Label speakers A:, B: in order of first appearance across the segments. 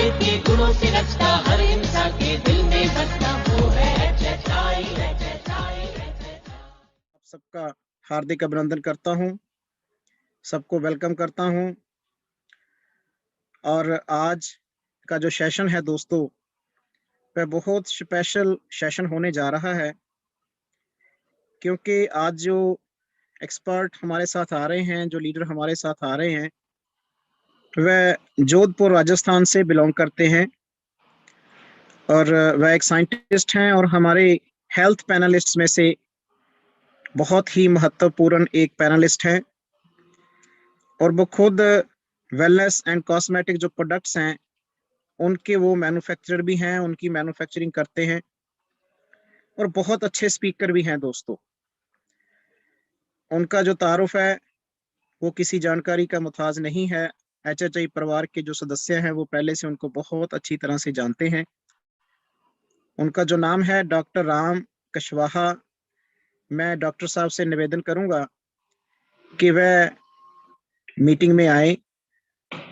A: अमृत के गुणों से रचता, हर इंसान के दिल में बसता, वो है HHI, HHI, HHI।
B: आप सबका हार्दिक अभिनंदन करता हूं, सबको वेलकम करता हूं। और आज का जो सेशन है दोस्तों, वह बहुत स्पेशल सेशन होने जा रहा है, क्योंकि आज जो एक्सपर्ट हमारे साथ आ रहे हैं, जो लीडर हमारे साथ आ रहे हैं, वह जोधपुर राजस्थान से बिलोंग करते हैं और वह एक साइंटिस्ट हैं और हमारे हेल्थ पैनलिस्ट्स में से बहुत ही महत्वपूर्ण एक पैनलिस्ट हैं। और वो खुद वेलनेस एंड कॉस्मेटिक जो प्रोडक्ट्स हैं उनके वो मैन्युफैक्चरर भी हैं, उनकी मैन्युफैक्चरिंग करते हैं और बहुत अच्छे स्पीकर भी हैं दोस्तों। उनका जो तारुफ है वो किसी जानकारी का मुताज नहीं है। HHI परिवार के जो सदस्य हैं वो पहले से उनको बहुत अच्छी तरह से जानते हैं। उनका जो नाम है डॉक्टर राम कुशवाहा। मैं डॉक्टर साहब से निवेदन करूंगा कि वह मीटिंग में आए,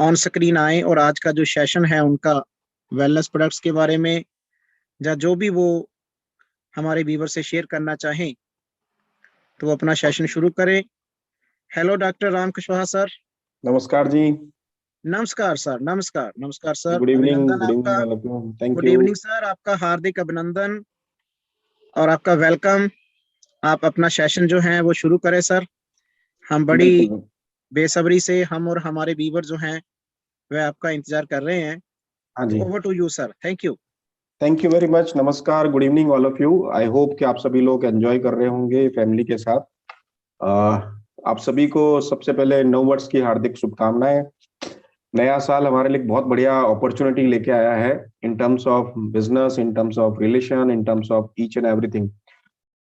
B: ऑन स्क्रीन आए और आज का जो सेशन है उनका वेलनेस प्रोडक्ट्स के बारे में या जो भी वो हमारे व्यूअर से शेयर करना चाहें तो वो अपना सेशन शुरू करें। Hello doctor Ram Kushwaha sir.
C: नमस्कार जी।
B: नमस्कार सर। नमस्कार नमस्कार सर।
C: Good evening.
B: अभिनंदन
C: गुड
B: आपका।
C: Evening. Thank
B: good
C: you.
B: Evening sir, आपका हार्दिक अभिनंदन और आपका वेलकम। आप अपना सेशन जो है वो शुरू करें सर। हम बड़ी
C: बिल्कुल।
B: बेसब्री से हम और हमारे व्यूअर जो हैं वह आपका इंतजार कर रहे हैं।
C: हाँ जी।
B: Over to you sir. Thank you.
C: Thank you very much. नमस्कार, good evening all of you. I hope कि आप सभी लोग एंजॉय कर रहे होंगे फैमिली के साथ। आप सभी को सबसे पहले नव वर्ष की हार्दिक शुभकामनाएं। नया साल हमारे लिए बहुत बढ़िया अपॉर्चुनिटी लेके आया है in terms of business, in terms of relation, in terms of each and everything.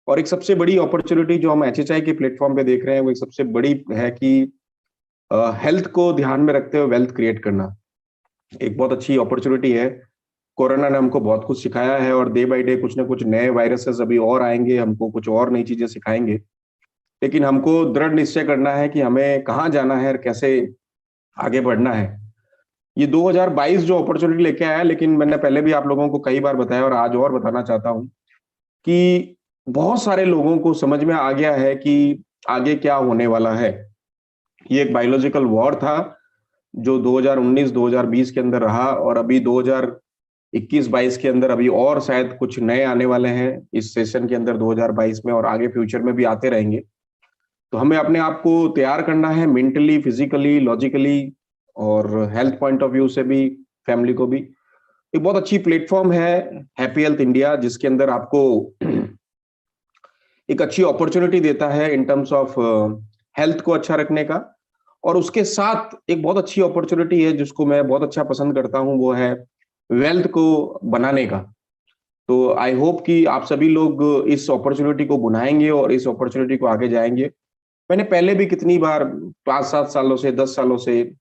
C: और एक सबसे बड़ी अपॉर्चुनिटी जो हम HHI के प्लेटफॉर्म पे देख रहे हैं वो एक सबसे बड़ी है कि हेल्थ को ध्यान में रखते हुए वेल्थ क्रिएट करना एक बहुत अच्छी अपॉर्चुनिटी है। कोरोना ने हमको बहुत कुछ सिखाया है और डे बाय डे कुछ ना कुछ नए वायरसेस अभी और आएंगे, हमको कुछ और नई चीजें सिखाएंगे। लेकिन हमको दृढ़ निश्चय करना है कि हमें कहाँ जाना है और कैसे आगे बढ़ना है। ये 2022 जो अपॉर्चुनिटी लेके आया है, लेकिन मैंने पहले भी आप लोगों को कई बार बताया और आज और बताना चाहता हूँ कि बहुत सारे लोगों को समझ में आ गया है कि आगे क्या होने वाला है। ये एक बायोलॉजिकल वॉर था जो 2019-2020 के अंदर रहा और अभी 2021-22 के अंदर अभी और शायद कुछ नए आने वाले हैं इस सेशन के अंदर 2022 में और आगे फ्यूचर में भी आते रहेंगे। तो हमें अपने आप को तैयार करना है मेंटली, फिजिकली, लॉजिकली और हेल्थ पॉइंट ऑफ व्यू से भी, फैमिली को भी। एक बहुत अच्छी प्लेटफॉर्म है हैप्पी हेल्थ इंडिया, जिसके अंदर आपको एक अच्छी अपॉर्चुनिटी देता है इन टर्म्स ऑफ हेल्थ को अच्छा रखने का। और उसके साथ एक बहुत अच्छी अपॉर्चुनिटी है जिसको मैं बहुत अच्छा पसंद करता हूं, वो है वेल्थ को बनाने का। तो आई होप कि आप सभी लोग इस अपॉर्चुनिटी को बुनाएंगे और इस अपॉर्चुनिटी को आगे जाएंगे। मैंने पहले भी कितनी बार 5-7 सालों से, 10 सालों से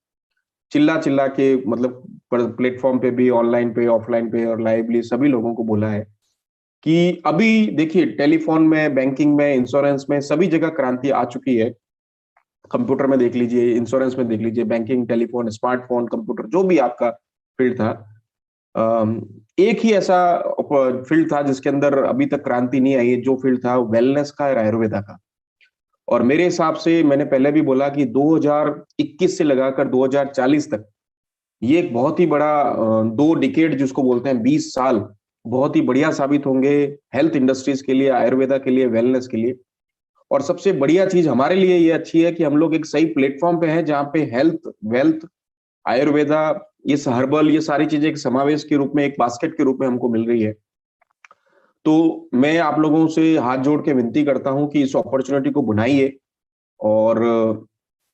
C: चिल्ला चिल्ला के, मतलब प्लेटफॉर्म पे भी, ऑनलाइन पे, ऑफलाइन पे और लाइवली सभी लोगों को बोला है कि अभी देखिए टेलीफोन में, बैंकिंग में, इंश्योरेंस में सभी जगह क्रांति आ चुकी है। कंप्यूटर में देख लीजिए, इंश्योरेंस में देख लीजिए, बैंकिंग, टेलीफोन, स्मार्टफोन, कंप्यूटर, जो भी आपका फील्ड था, एक ही ऐसा फील्ड था जिसके अंदर अभी तक क्रांति नहीं आई है, जो फील्ड था वेलनेस का और आयुर्वेदा का। और मेरे हिसाब से, मैंने पहले भी बोला कि 2021 से लगाकर 2040 तक ये एक बहुत ही बड़ा 2 डिकेड जिसको बोलते हैं, 20 साल बहुत ही बढ़िया साबित होंगे हेल्थ इंडस्ट्रीज के लिए, आयुर्वेदा के लिए, वेलनेस के लिए। और सबसे बढ़िया चीज हमारे लिए ये अच्छी है कि हम लोग एक सही प्लेटफॉर्म पे हैं जहां पे हेल्थ, वेल्थ, आयुर्वेदा, ये हर्बल, ये सारी चीजें एक समावेश के रूप में, एक बास्केट के रूप में हमको मिल रही है। तो मैं आप लोगों से हाथ जोड़ के विनती करता हूं कि इस अपॉर्चुनिटी को बुनाइए और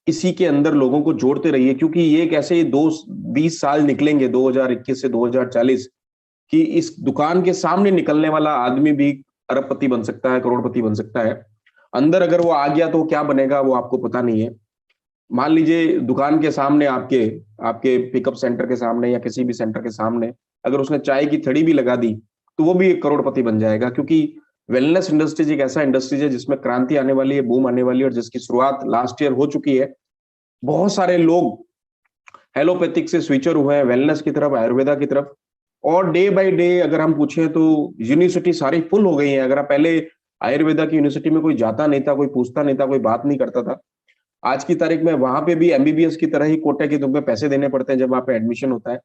C: इसी के अंदर लोगों को जोड़ते रहिए, क्योंकि ये एक ऐसे 20 साल निकलेंगे 2021 से 2040 कि इस दुकान के सामने निकलने वाला आदमी भी अरबपति बन सकता है, करोड़पति बन सकता है। अंदर अगर वो आ गया तो क्या बनेगा वो आपको पता नहीं है। मान लीजिए दुकान के सामने, आपके पिकअप सेंटर के सामने या किसी भी सेंटर के सामने अगर उसने चाय की थड़ी भी लगा दी तो वो भी एक करोड़पति बन जाएगा, क्योंकि वेलनेस इंडस्ट्रीज एक ऐसा इंडस्ट्रीज है जिसमें क्रांति आने वाली है, बूम आने वाली है और जिसकी शुरुआत लास्ट ईयर हो चुकी है। बहुत सारे लोग एलोपैथिक से स्विचर हुए हैं वेलनेस की तरफ, आयुर्वेदा की तरफ। और डे बाय डे अगर हम पूछें तो यूनिवर्सिटी सारी फुल हो गई है। अगर आप पहले आयुर्वेदा की यूनिवर्सिटी में कोई जाता नहीं था, कोई पूछता नहीं था, कोई बात नहीं करता था, आज की तारीख में वहां पे भी एमबीबीएस की तरह ही कोटे के तुम पे पैसे देने पड़ते हैं जब वहां पे एडमिशन होता है।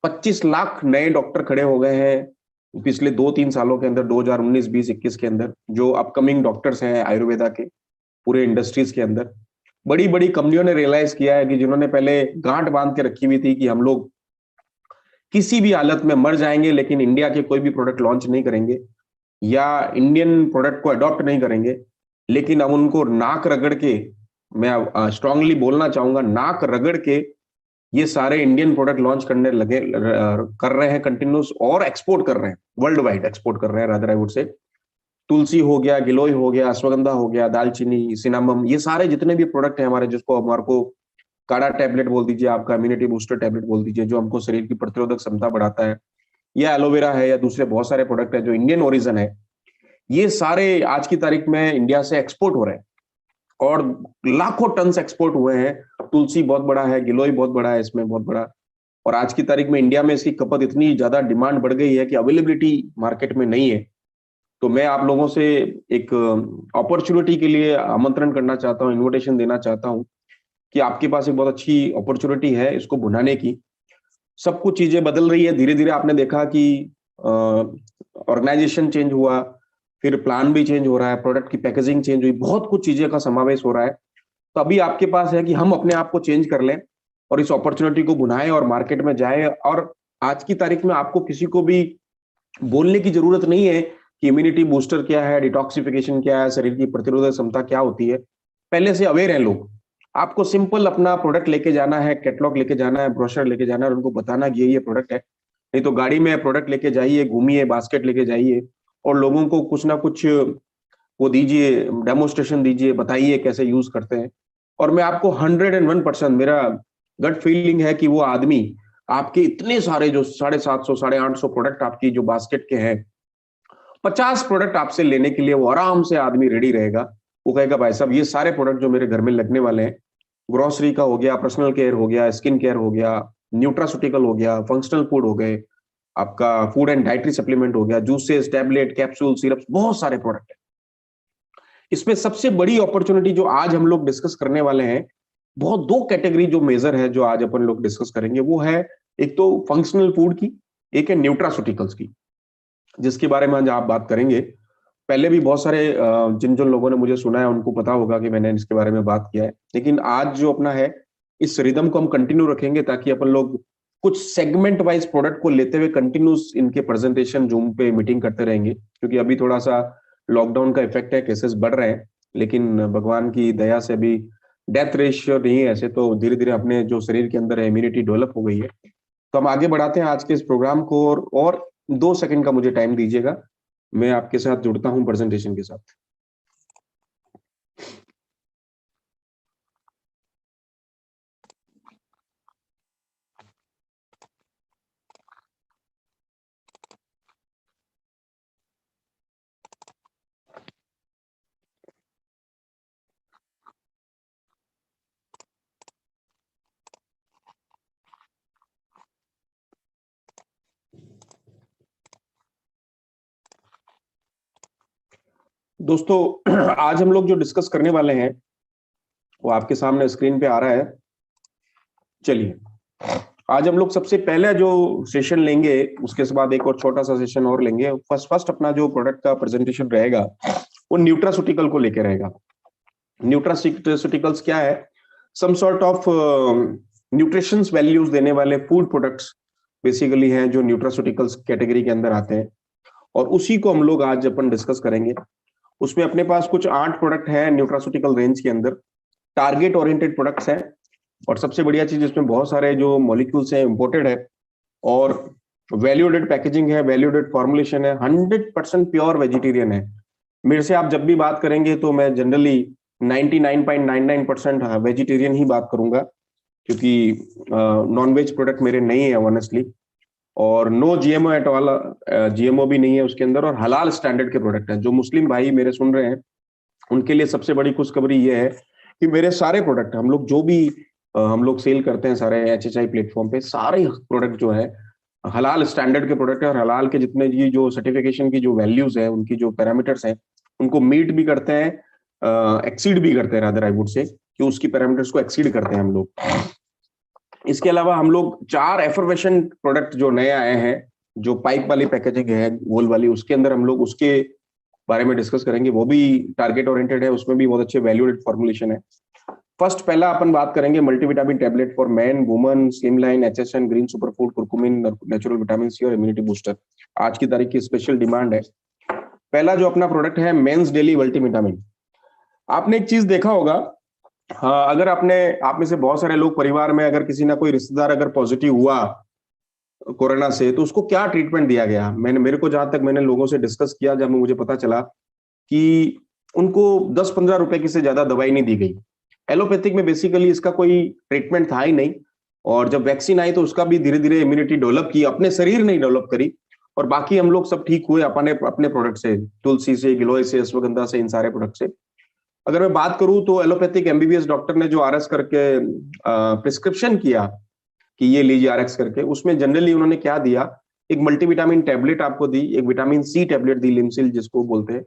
C: 25 लाख नए डॉक्टर खड़े हो गए हैं पिछले 2-3 सालों के अंदर, 2019, 20, 21 के अंदर, जो अपकमिंग डॉक्टर्स हैं आयुर्वेदा के पूरे इंडस्ट्रीज के अंदर। बड़ी बड़ी कंपनियों ने रियलाइज किया है कि जिन्होंने पहले गांठ बांध के रखी हुई थी कि हम लोग किसी भी हालत में मर जाएंगे लेकिन इंडिया के कोई भी प्रोडक्ट लॉन्च नहीं करेंगे या इंडियन प्रोडक्ट को अडॉप्ट नहीं करेंगे, लेकिन अब उनको नाक रगड़ के, मैं स्ट्रांगली बोलना चाहूंगा, नाक रगड़ के ये सारे इंडियन प्रोडक्ट लॉन्च करने लगे, कर रहे हैं कंटिन्यूस, और एक्सपोर्ट कर रहे हैं, वर्ल्ड वाइड एक्सपोर्ट कर रहे हैं रादर आई वुड से। तुलसी हो गया, गिलोय हो गया, अश्वगंधा हो गया, दालचीनी, सिनामम, ये सारे जितने भी प्रोडक्ट हैं हमारे, जिसको हमारे को काढ़ा टैबलेट बोल दीजिए, आपका इम्यूनिटी बूस्टर टैबलेट बोल दीजिए, जो हमको शरीर की प्रतिरोधक क्षमता बढ़ाता है, या एलोवेरा है, या दूसरे बहुत सारे प्रोडक्ट है जो इंडियन ओरिजिन है, ये सारे आज की तारीख में इंडिया से एक्सपोर्ट हो रहे हैं और लाखों टन एक्सपोर्ट हुए हैं। तुलसी बहुत बड़ा है, गिलोय बहुत बड़ा है, इसमें बहुत बड़ा। और आज की तारीख में इंडिया में इसकी खपत इतनी ज्यादा डिमांड बढ़ गई है कि अवेलेबिलिटी मार्केट में नहीं है। तो मैं आप लोगों से एक अपॉर्चुनिटी के लिए आमंत्रण करना चाहता हूँ, इन्विटेशन देना चाहता हूँ कि आपके पास एक बहुत अच्छी अपॉर्चुनिटी है इसको भुनाने की। सब कुछ चीजें बदल रही है धीरे धीरे। आपने देखा कि ऑर्गेनाइजेशन चेंज हुआ, फिर प्लान भी चेंज हो रहा है, प्रोडक्ट की पैकेजिंग चेंज हुई, बहुत कुछ चीजें का समावेश हो रहा है। तो अभी आपके पास है कि हम अपने आप को चेंज कर लें और इस अपॉर्चुनिटी को बुनाएं और मार्केट में जाएं। और आज की तारीख में आपको किसी को भी बोलने की जरूरत नहीं है कि इम्यूनिटी बूस्टर क्या है, डिटॉक्सिफिकेशन क्या है, शरीर की प्रतिरोधक क्षमता क्या होती है। पहले से अवेयर हैं लोग। आपको सिंपल अपना प्रोडक्ट लेके जाना है, कैटलॉग लेके जाना है, ब्रोशर लेके जाना है और उनको बताना कि ये प्रोडक्ट है। नहीं तो गाड़ी में प्रोडक्ट लेके जाइए, घूमिए, बास्केट लेके जाइए और लोगों को कुछ ना कुछ वो दीजिए, डेमोस्ट्रेशन दीजिए, बताइए कैसे यूज करते हैं। और मैं आपको 101% मेरा गट फीलिंग है कि वो आदमी आपके इतने सारे जो 750, 850 प्रोडक्ट आपकी जो बास्केट के हैं, 50 प्रोडक्ट आपसे लेने के लिए वो आराम से आदमी रेडी रहेगा। वो कहेगा भाई साहब ये सारे प्रोडक्ट जो मेरे घर में लगने वाले हैं, ग्रोसरी का हो गया, पर्सनल केयर हो गया, स्किन केयर हो गया, न्यूट्रास्यूटिकल हो गया, फंक्शनल फूड हो गए, आपका फूड एंड डाइटरी सप्लीमेंट हो गया, जूसेस, टैबलेट, कैप्सूल, सिरप्स, बहुत सारे प्रोडक्ट है। इसमें सबसे बड़ी अपॉर्चुनिटी जो आज हम लोग डिस्कस करने वाले हैं, बहुत दो कैटेगरी जो मेजर है जो आज अपन लोग डिस्कस करेंगे, वो है एक तो फंक्शनल फूड की, एक है न्यूट्रास्यूटिकल्स की, जिसके बारे में आज आप बात करेंगे। पहले भी बहुत सारे जिन जिन लोगों ने मुझे सुना है उनको पता होगा कि मैंने इसके बारे में बात किया है, लेकिन आज जो अपना है इस रिदम को हम कंटिन्यू रखेंगे ताकि अपन लोग कुछ सेगमेंट वाइज प्रोडक्ट को लेते हुए कंटिन्यूस इनके प्रेजेंटेशन जूम पे मीटिंग करते रहेंगे। क्योंकि अभी थोड़ा सा लॉकडाउन का इफेक्ट है, केसेस बढ़ रहे हैं, लेकिन भगवान की दया से अभी डेथ रेशियो नहीं है ऐसे, तो धीरे धीरे अपने जो शरीर के अंदर है इम्यूनिटी डेवलप हो गई है। तो हम आगे बढ़ाते हैं आज के इस प्रोग्राम को और 2 सेकंड का मुझे टाइम दीजिएगा, मैं आपके साथ जुड़ता हूं प्रेजेंटेशन के साथ। दोस्तों आज हम लोग जो डिस्कस करने वाले हैं वो आपके सामने स्क्रीन पे आ रहा है। चलिए, आज हम लोग सबसे पहले जो सेशन लेंगे, उसके बाद एक और छोटा सा सेशन और लेंगे। फर्स्ट अपना जो प्रोडक्ट का प्रेजेंटेशन रहेगा वो न्यूट्रास्यूटिकल को लेके रहेगा। न्यूट्रास्यूटिकल्स क्या है? Some sort of nutritions values देने वाले फूड प्रोडक्ट्स बेसिकली हैं जो न्यूट्रास्यूटिकल्स कैटेगरी के अंदर आते हैं, और उसी को हम लोग आज अपन डिस्कस करेंगे। उसमें अपने पास कुछ 8 प्रोडक्ट हैं न्यूट्रास्यूटिकल रेंज के अंदर, टारगेट ओरिएंटेड प्रोडक्ट्स हैं। और सबसे बढ़िया चीज इसमें बहुत सारे जो मॉलिक्यूल्स हैं इंपोर्टेड है और वैल्यूडेड पैकेजिंग है, वैल्यूडेड फॉर्मुलेशन है, 100% प्योर वेजिटेरियन है। मेरे से आप जब भी बात करेंगे तो मैं जनरली 99.99% वेजिटेरियन ही बात करूंगा, क्योंकि नॉन वेज प्रोडक्ट मेरे नहीं है ऑनेस्टली, और no GMO at all, GMO भी नहीं है उसके अंदर, और हलाल स्टैंडर्ड के प्रोडक्ट हैं। जो मुस्लिम भाई मेरे सुन रहे हैं उनके लिए सबसे बड़ी खुशखबरी ये है कि मेरे सारे प्रोडक्ट, हम लोग जो भी हम लोग सेल करते हैं सारे HHI प्लेटफॉर्म पे। सारे प्रोडक्ट जो है हलाल स्टैंडर्ड के प्रोडक्ट है, और हलाल के जितने भी जो सर्टिफिकेशन की जो वैल्यूज है, उनकी जो पैरामीटर्स हैं, उनको मीट भी करते हैं, एक्सीड भी करते हैं, रादर आई वुड से कि उसकी पैरामीटर्स को एक्सीड करते हैं हम लोग। इसके अलावा हम लोग 4 एफर्वेशन प्रोडक्ट जो नए आए हैं, जो पाइप वाली पैकेजिंग है गोल वाली, उसके अंदर हम लोग उसके बारे में डिस्कस करेंगे। वो भी टारगेट ओरिएंटेड है, उसमें भी बहुत अच्छे वैल्यूएड फॉर्मुलेशन है। फर्स्ट पहला अपन बात करेंगे multivitamin tablet for man, woman, slimline, HSN, green superfood, curcumin, natural vitamin C और इम्यूनिटी बूस्टर। आज की तारीख की स्पेशल डिमांड है। पहला जो अपना प्रोडक्ट है मेंस डेली मल्टीविटामिन। आपने एक चीज देखा होगा, हाँ, अगर आप में से बहुत सारे लोग परिवार में अगर किसी ना कोई रिश्तेदार अगर पॉजिटिव हुआ कोरोना से, तो उसको क्या ट्रीटमेंट दिया गया। मेरे को जहां तक मैंने लोगों से डिस्कस किया, जब मुझे पता चला कि उनको 10-15 रुपए की से ज्यादा दवाई नहीं दी गई। एलोपैथिक में बेसिकली इसका कोई ट्रीटमेंट था ही नहीं, और जब वैक्सीन आई तो उसका भी धीरे धीरे इम्यूनिटी डेवलप की, अपने शरीर ने डेवलप करी, और बाकी हम लोग सब ठीक हुए अपने प्रोडक्ट से, तुलसी से, गिलोय से, अश्वगंधा से, इन सारे प्रोडक्ट से। अगर मैं बात करूं तो एलोपैथिक MBBS डॉक्टर ने जो RS करके प्रिस्क्रिप्शन किया कि ये लीजिए RX करके, उसमें जनरली उन्होंने क्या दिया, एक मल्टीविटामिन टैबलेट आपको दी, एक विटामिन C टैबलेट दी, लिमसिल जिसको बोलते हैं,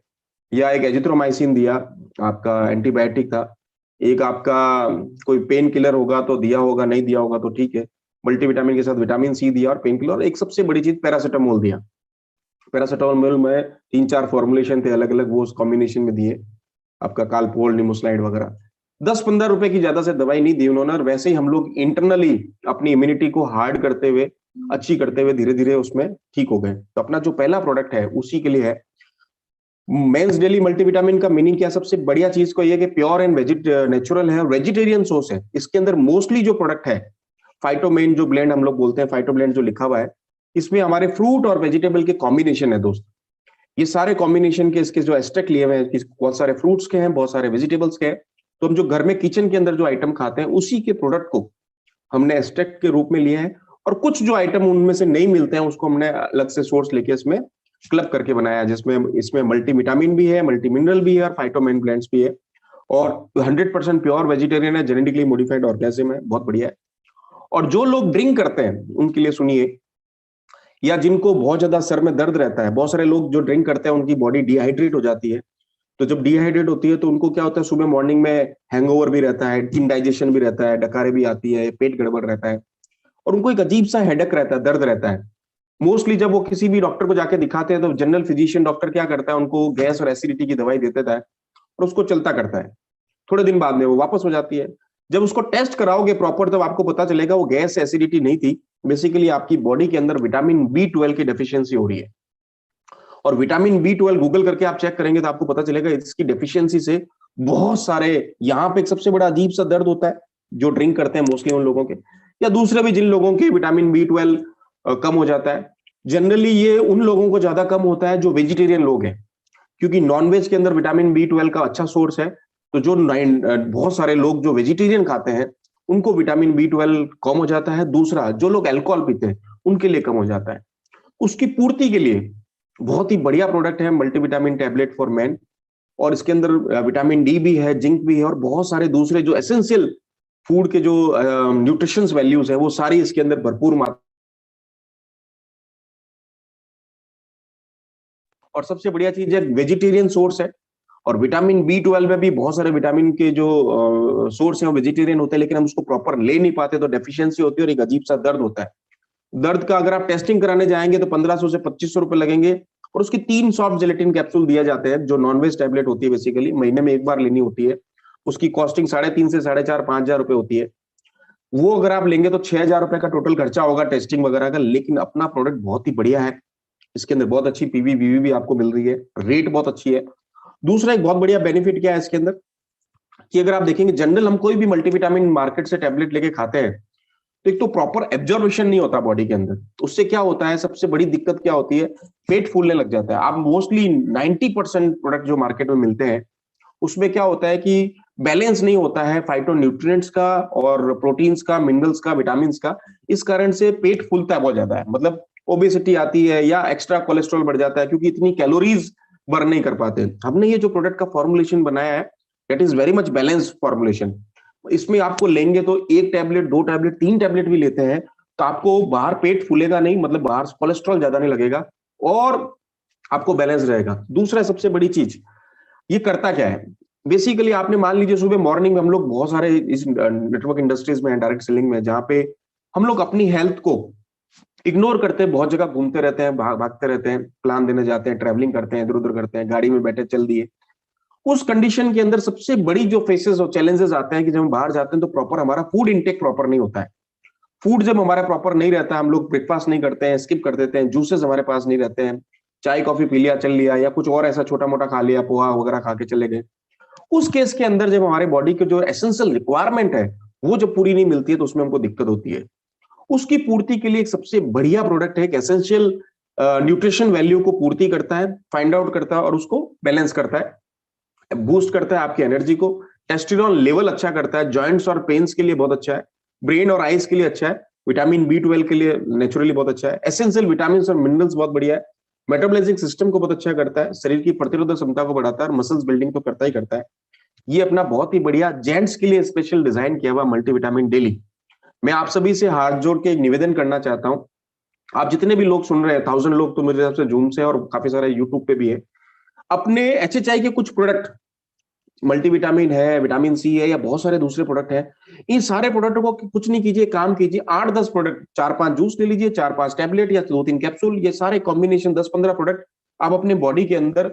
C: या एक एजिथ्रोमाइसिन दिया, आपका एंटीबायोटिक था, एक आपका कोई पेन किलर होगा तो दिया होगा, नहीं दिया होगा तो ठीक है, मल्टीविटामिन के साथ विटामिन C दिया और पेन किलर, और एक सबसे बड़ी चीज पैरासिटामोल दिया। पैरासिटामोल में 3-4 फॉर्मुलेशन थे अलग अलग, वो उस कॉम्बिनेशन में दिए, आपका कालपोल, निमोस्लाइड वगैरह। 10-15 रुपए की ज्यादा से दवाई नहीं दी उन्होंने, और वैसे ही हम लोग इंटरनली अपनी इम्यूनिटी को हार्ड करते हुए, अच्छी करते हुए धीरे धीरे उसमें ठीक हो गए। तो अपना जो पहला प्रोडक्ट है उसी के लिए है मेंस डेली मल्टीविटामिन। का मीनिंग क्या, सबसे बढ़िया चीज को ये कि प्योर एंड नेचुरल है, वेजिटेरियन सोर्स है। इसके अंदर मोस्टली जो प्रोडक्ट है फाइटोमेन, जो ब्लेंड हम लोग बोलते हैं, फाइटो ब्लेंड जो लिखा हुआ है, इसमें हमारे फ्रूट और वेजिटेबल के कॉम्बिनेशन है दोस्त। ये सारे कॉम्बिनेशन के इसके जो एस्टेक लिए हुए हैं, बहुत सारे फ्रूट्स के हैं, बहुत सारे वेजिटेबल्स के हैं। तो हम जो घर में किचन के अंदर जो आइटम खाते हैं, उसी के प्रोडक्ट को हमने एस्टेक के रूप में लिए हैं, और कुछ जो आइटम उनमें से नहीं मिलते हैं उसको हमने अलग से सोर्स लेके इसमें क्लब करके बनाया, जिसमें इसमें मल्टीविटामिन भी है, मल्टी मिनरल भी है, और फाइटोमेन ब्लेंड्स भी है, और 100% प्योर वेजिटेरियन है, जेनेटिकली मॉडिफाइड ऑर्गेनिज्म है, बहुत बढ़िया है। और जो लोग ड्रिंक करते हैं उनके लिए सुनिए, या जिनको बहुत ज्यादा सर में दर्द रहता है, बहुत सारे लोग जो ड्रिंक करते हैं उनकी बॉडी डिहाइड्रेट हो जाती है। तो जब डिहाइड्रेट होती है तो उनको क्या होता है, सुबह मॉर्निंग में हैंगओवर भी रहता है, इनडाइजेशन भी रहता है, डकारे भी आती है, पेट गड़बड़ रहता है, और उनको एक अजीब सा हेडेक रहता है, दर्द रहता है। मोस्टली जब वो किसी भी डॉक्टर को जाके दिखाते हैं तो जनरल फिजिशियन डॉक्टर क्या करता है, उनको गैस और एसिडिटी की दवाई दे देता है, और उसको चलता करता है। थोड़े दिन बाद में वो वापस हो जाती है। जब उसको टेस्ट कराओगे प्रॉपर, तब आपको पता चलेगा वो गैस एसिडिटी नहीं थी, बेसिकली आपकी बॉडी के अंदर विटामिन B12 की डेफिशिएंसी हो रही है। और विटामिन B12 गूगल करके आप चेक करेंगे तो आपको पता चलेगा इसकी डेफिशिएंसी से बहुत सारे, यहाँ पे एक सबसे बड़ा अजीब सा दर्द होता है जो ड्रिंक करते हैं मोस्टली उन लोगों के, या दूसरे भी जिन लोगों के विटामिन B12 कम हो जाता है। जनरली ये उन लोगों को ज्यादा कम होता है जो वेजिटेरियन लोग हैं, क्योंकि नॉनवेज के अंदर विटामिन B12 का अच्छा सोर्स है। तो जो बहुत सारे लोग जो वेजिटेरियन खाते हैं उनको विटामिन B12 कम हो जाता है। दूसरा, जो लोग अल्कोहल पीते हैं उनके लिए कम हो जाता है। उसकी पूर्ति के लिए बहुत ही बढ़िया प्रोडक्ट है मल्टीविटामिन टैबलेट फॉर मैन, और इसके अंदर विटामिन D भी है, जिंक भी है, और बहुत सारे दूसरे जो एसेंशियल फूड के जो न्यूट्रिशंस वैल्यूज है वो सारी इसके अंदर भरपूर मात्रा। और सबसे बढ़िया चीज है वेजिटेरियन सोर्स है, और विटामिन B12 में भी बहुत सारे विटामिन के जो सोर्स हैं वो वेजिटेरियन होते हैं, लेकिन हम उसको प्रॉपर ले नहीं पाते, तो डेफिशिएंसी होती है और एक अजीब सा दर्द होता है। दर्द का अगर आप टेस्टिंग कराने जाएंगे तो 1500 से 2500 रुपए लगेंगे, और उसके 3 सॉफ्ट जेलेटिन कैप्सूल दिए जाते हैं, जो नॉनवेज टैबलेट होती है, बेसिकली महीने में एक बार लेनी होती है। उसकी कॉस्टिंग 3.5 से 4.5-5 रुपए होती है। वो अगर आप लेंगे तो 6,000 रुपए का टोटल खर्चा होगा टेस्टिंग वगैरह का। लेकिन अपना प्रोडक्ट बहुत ही बढ़िया है, इसके अंदर बहुत अच्छी PV BV भी आपको मिल रही है, रेट बहुत अच्छी है। दूसरा एक बहुत बढ़िया बेनिफिट क्या है इसके अंदर, कि अगर आप देखेंगे जनरल हम कोई भी मल्टीविटामिन मार्केट से टैबलेट लेके खाते हैं तो एक तो प्रॉपर एब्जॉर्प्शन नहीं होता बॉडी के अंदर। उससे क्या होता है, सबसे बड़ी दिक्कत क्या होती है, पेट फूलने लग जाता है। आप मोस्टली 90% प्रोडक्ट जो मार्केट में मिलते हैं उसमें क्या होता है कि बैलेंस नहीं होता है फाइटोन्यूट्रिएंट्स का और प्रोटीन्स का, मिनरल्स का, विटामिन का। इस कारण से पेट फूलता है बहुत ज्यादा है, मतलब ओबेसिटी आती है या एक्स्ट्रा कोलेस्ट्रॉल बढ़ जाता है, क्योंकि इतनी कैलोरीज बर्न नहीं कर पाते। हमने ये जो प्रोडक्ट का फॉर्मुलेशन बनाया है that is very much balance formulation. इसमें आपको लेंगे तो 1 टैबलेट, 2 टैबलेट, 3 टैबलेट भी लेते हैं तो आपको बाहर पेट फूलेगा नहीं, मतलब बाहर कोलेस्ट्रॉल ज्यादा नहीं लगेगा और आपको बैलेंस रहेगा। दूसरा सबसे बड़ी चीज, ये करता क्या है, बेसिकली आपने मान लीजिए सुबह मॉर्निंग में हम लोग बहुत सारे इस नेटवर्क इंडस्ट्रीज में, डायरेक्ट सेलिंग में, जहां पे हम लोग अपनी हेल्थ को इग्नोर करते हैं, बहुत जगह घूमते रहते हैं, भागते रहते हैं, प्लान देने जाते हैं, ट्रैवलिंग करते हैं, इधर उधर करते हैं, गाड़ी में बैठे चल दिए। उस कंडीशन के अंदर सबसे बड़ी जो फेसेस और चैलेंजेस आते हैं कि जब हम बाहर जाते हैं तो प्रॉपर हमारा फूड इंटेक प्रॉपर नहीं होता है। फूड जब हमारा प्रॉपर नहीं रहता, हम लोग ब्रेकफास्ट नहीं करते हैं, स्किप कर देते हैं, जूसेस हमारे पास नहीं रहते हैं, चाय कॉफी पी लिया चल लिया, या कुछ और ऐसा छोटा मोटा खा लिया, पोहा वगैरह खा के चले गए। उस केस के अंदर जब हमारे बॉडी के जो एसेंशियल रिक्वायरमेंट है वो जब पूरी नहीं मिलती है तो उसमें हमको दिक्कत होती है। उसकी पूर्ति के लिए एक सबसे बढ़िया प्रोडक्ट है, एक एसेंशियल न्यूट्रिशन वैल्यू को पूर्ति करता है, फाइंड आउट करता है और उसको बैलेंस करता है, बूस्ट करता है आपकी एनर्जी को, टेस्टोस्टेरोन लेवल अच्छा करता है, जॉइंट्स और पेन्स के लिए बहुत अच्छा है, ब्रेन और आईज के लिए अच्छा है, विटामिन B12 के लिए नेचुरली बहुत अच्छा है, एसेंशियल विटामिन और मिनरल्स बहुत बढ़िया है, मेटाबॉलिज्म सिस्टम को बहुत अच्छा करता है, शरीर की प्रतिरोधक क्षमता को बढ़ाता है और मसल्स बिल्डिंग तो करता ही करता है। ये अपना बहुत ही बढ़िया जेंट्स के लिए स्पेशल डिजाइन किया हुआ मल्टीविटामिन डेली। मैं आप सभी से हाथ जोड़ के एक निवेदन करना चाहता हूं, आप जितने भी लोग सुन रहे हैं, 1000 लोग तो मेरे हिसाब से जूम से और काफी सारे यूट्यूब पे भी है, अपने HHI के कुछ प्रोडक्ट, मल्टीविटामिन है, विटामिन C है, या बहुत सारे दूसरे प्रोडक्ट है, इन सारे प्रोडक्ट को कुछ नहीं कीजिए, काम कीजिए, 8-10 प्रोडक्ट, 4-5 जूस ले लीजिए, 4-5 टैबलेट या 2-3 कैप्सूल, ये सारे कॉम्बिनेशन 10-15 प्रोडक्ट आप अपने बॉडी के अंदर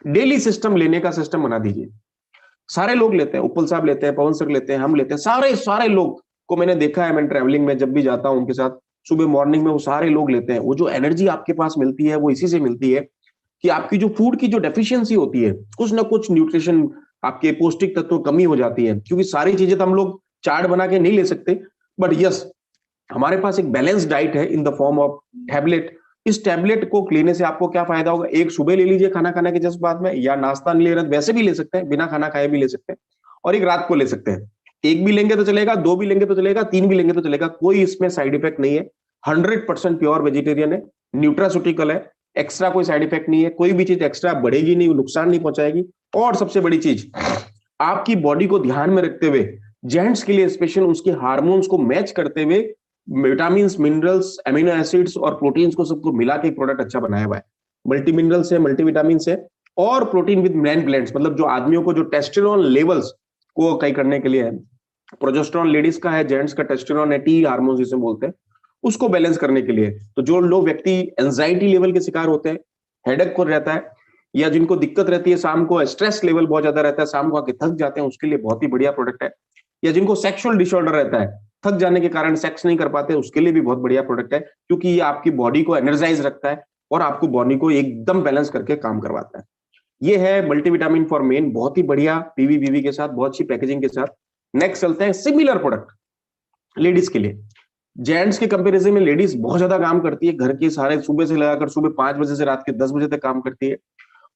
C: डेली सिस्टम लेने का सिस्टम बना दीजिए। सारे लोग लेते हैं, उपल साहब लेते हैं, पवन सर लेते हैं, हम लेते हैं, सारे लोग को मैंने देखा है, मैं ट्रैवलिंग में जब भी जाता हूं उनके साथ, सुबह मॉर्निंग में वो सारे लोग लेते हैं। वो जो एनर्जी आपके पास मिलती है वो इसी से मिलती है कि आपकी जो फूड की जो डेफिशिएंसी होती है, कुछ ना कुछ न्यूट्रिशन, आपके पौष्टिक तत्व कमी हो जाती है, क्योंकि सारी चीजें तो हम लोग चार्ट बना के नहीं ले सकते, बट यस हमारे पास एक बैलेंस डाइट है in the form of tablet. इस टैबलेट को लेने से आपको क्या फायदा होगा, एक सुबह ले लीजिए खाना खाने के जस्ट बाद में, या नाश्ता नहीं ले रहे वैसे भी ले सकते हैं, बिना खाना खाए भी ले सकते हैं, और एक रात को ले सकते हैं। एक भी लेंगे तो चलेगा, 2 भी लेंगे तो चलेगा, 3 भी लेंगे तो चलेगा, कोई इसमें साइड इफेक्ट नहीं है। 100% प्योर वेजिटेरियन है, न्यूट्रास्यूटिकल है, एक्स्ट्रा कोई साइड इफेक्ट नहीं है, कोई भी चीज एक्स्ट्रा बढ़ेगी नहीं, नुकसान नहीं पहुंचाएगी। और सबसे बड़ी चीज, आपकी बॉडी को ध्यान में रखते हुए, जेंट्स के लिए स्पेशल उसके हार्मोन्स को मैच करते हुए, विटामिन, मिनरल्स, अमीनो एसिड्स और प्रोटीन्स को सबको मिला के एक प्रोडक्ट अच्छा बनाया हुआ है। मल्टी मिनरल्स है, मल्टीविटामिन है, और प्रोटीन विद मैन ब्लेंड्स, मतलब जो आदमियों को जो टेस्टोस्टेरोन लेवल्स को कई करने के लिए है, प्रोजेस्टेरोन लेडीज का है, जेंट्स का टेस्टोस्टेरोन है, T हार्मोन जिसे बोलते हैं, उसको बैलेंस करने के लिए। तो जो लोग व्यक्ति एंजाइटी लेवल के शिकार होते हैं, हेडेक को रहता है, या जिनको दिक्कत रहती है शाम को, स्ट्रेस लेवल बहुत ज्यादा रहता है, शाम को आके थक जाते हैं, उसके लिए बहुत ही बढ़िया प्रोडक्ट है। या जिनको सेक्सुअल डिसऑर्डर रहता है, थक जाने के कारण सेक्स नहीं कर पाते, उसके लिए भी बहुत बढ़िया प्रोडक्ट है, क्योंकि ये आपकी बॉडी को एनर्जाइज रखता है और आपको बॉडी को एकदम बैलेंस करके काम करवाता है। ये है मल्टीविटामिन फॉर मेन, बहुत ही बढ़िया PVBV के साथ, बहुत अच्छी पैकेजिंग के साथ। नेक्स्ट चलते हैं सिमिलर प्रोडक्ट लेडीज के लिए। जेंट्स के कंपैरिजन में लेडीज बहुत ज्यादा काम करती है, घर के सारे सुबह से लगाकर सुबह 5 बजे से रात के 10 बजे तक काम करती है।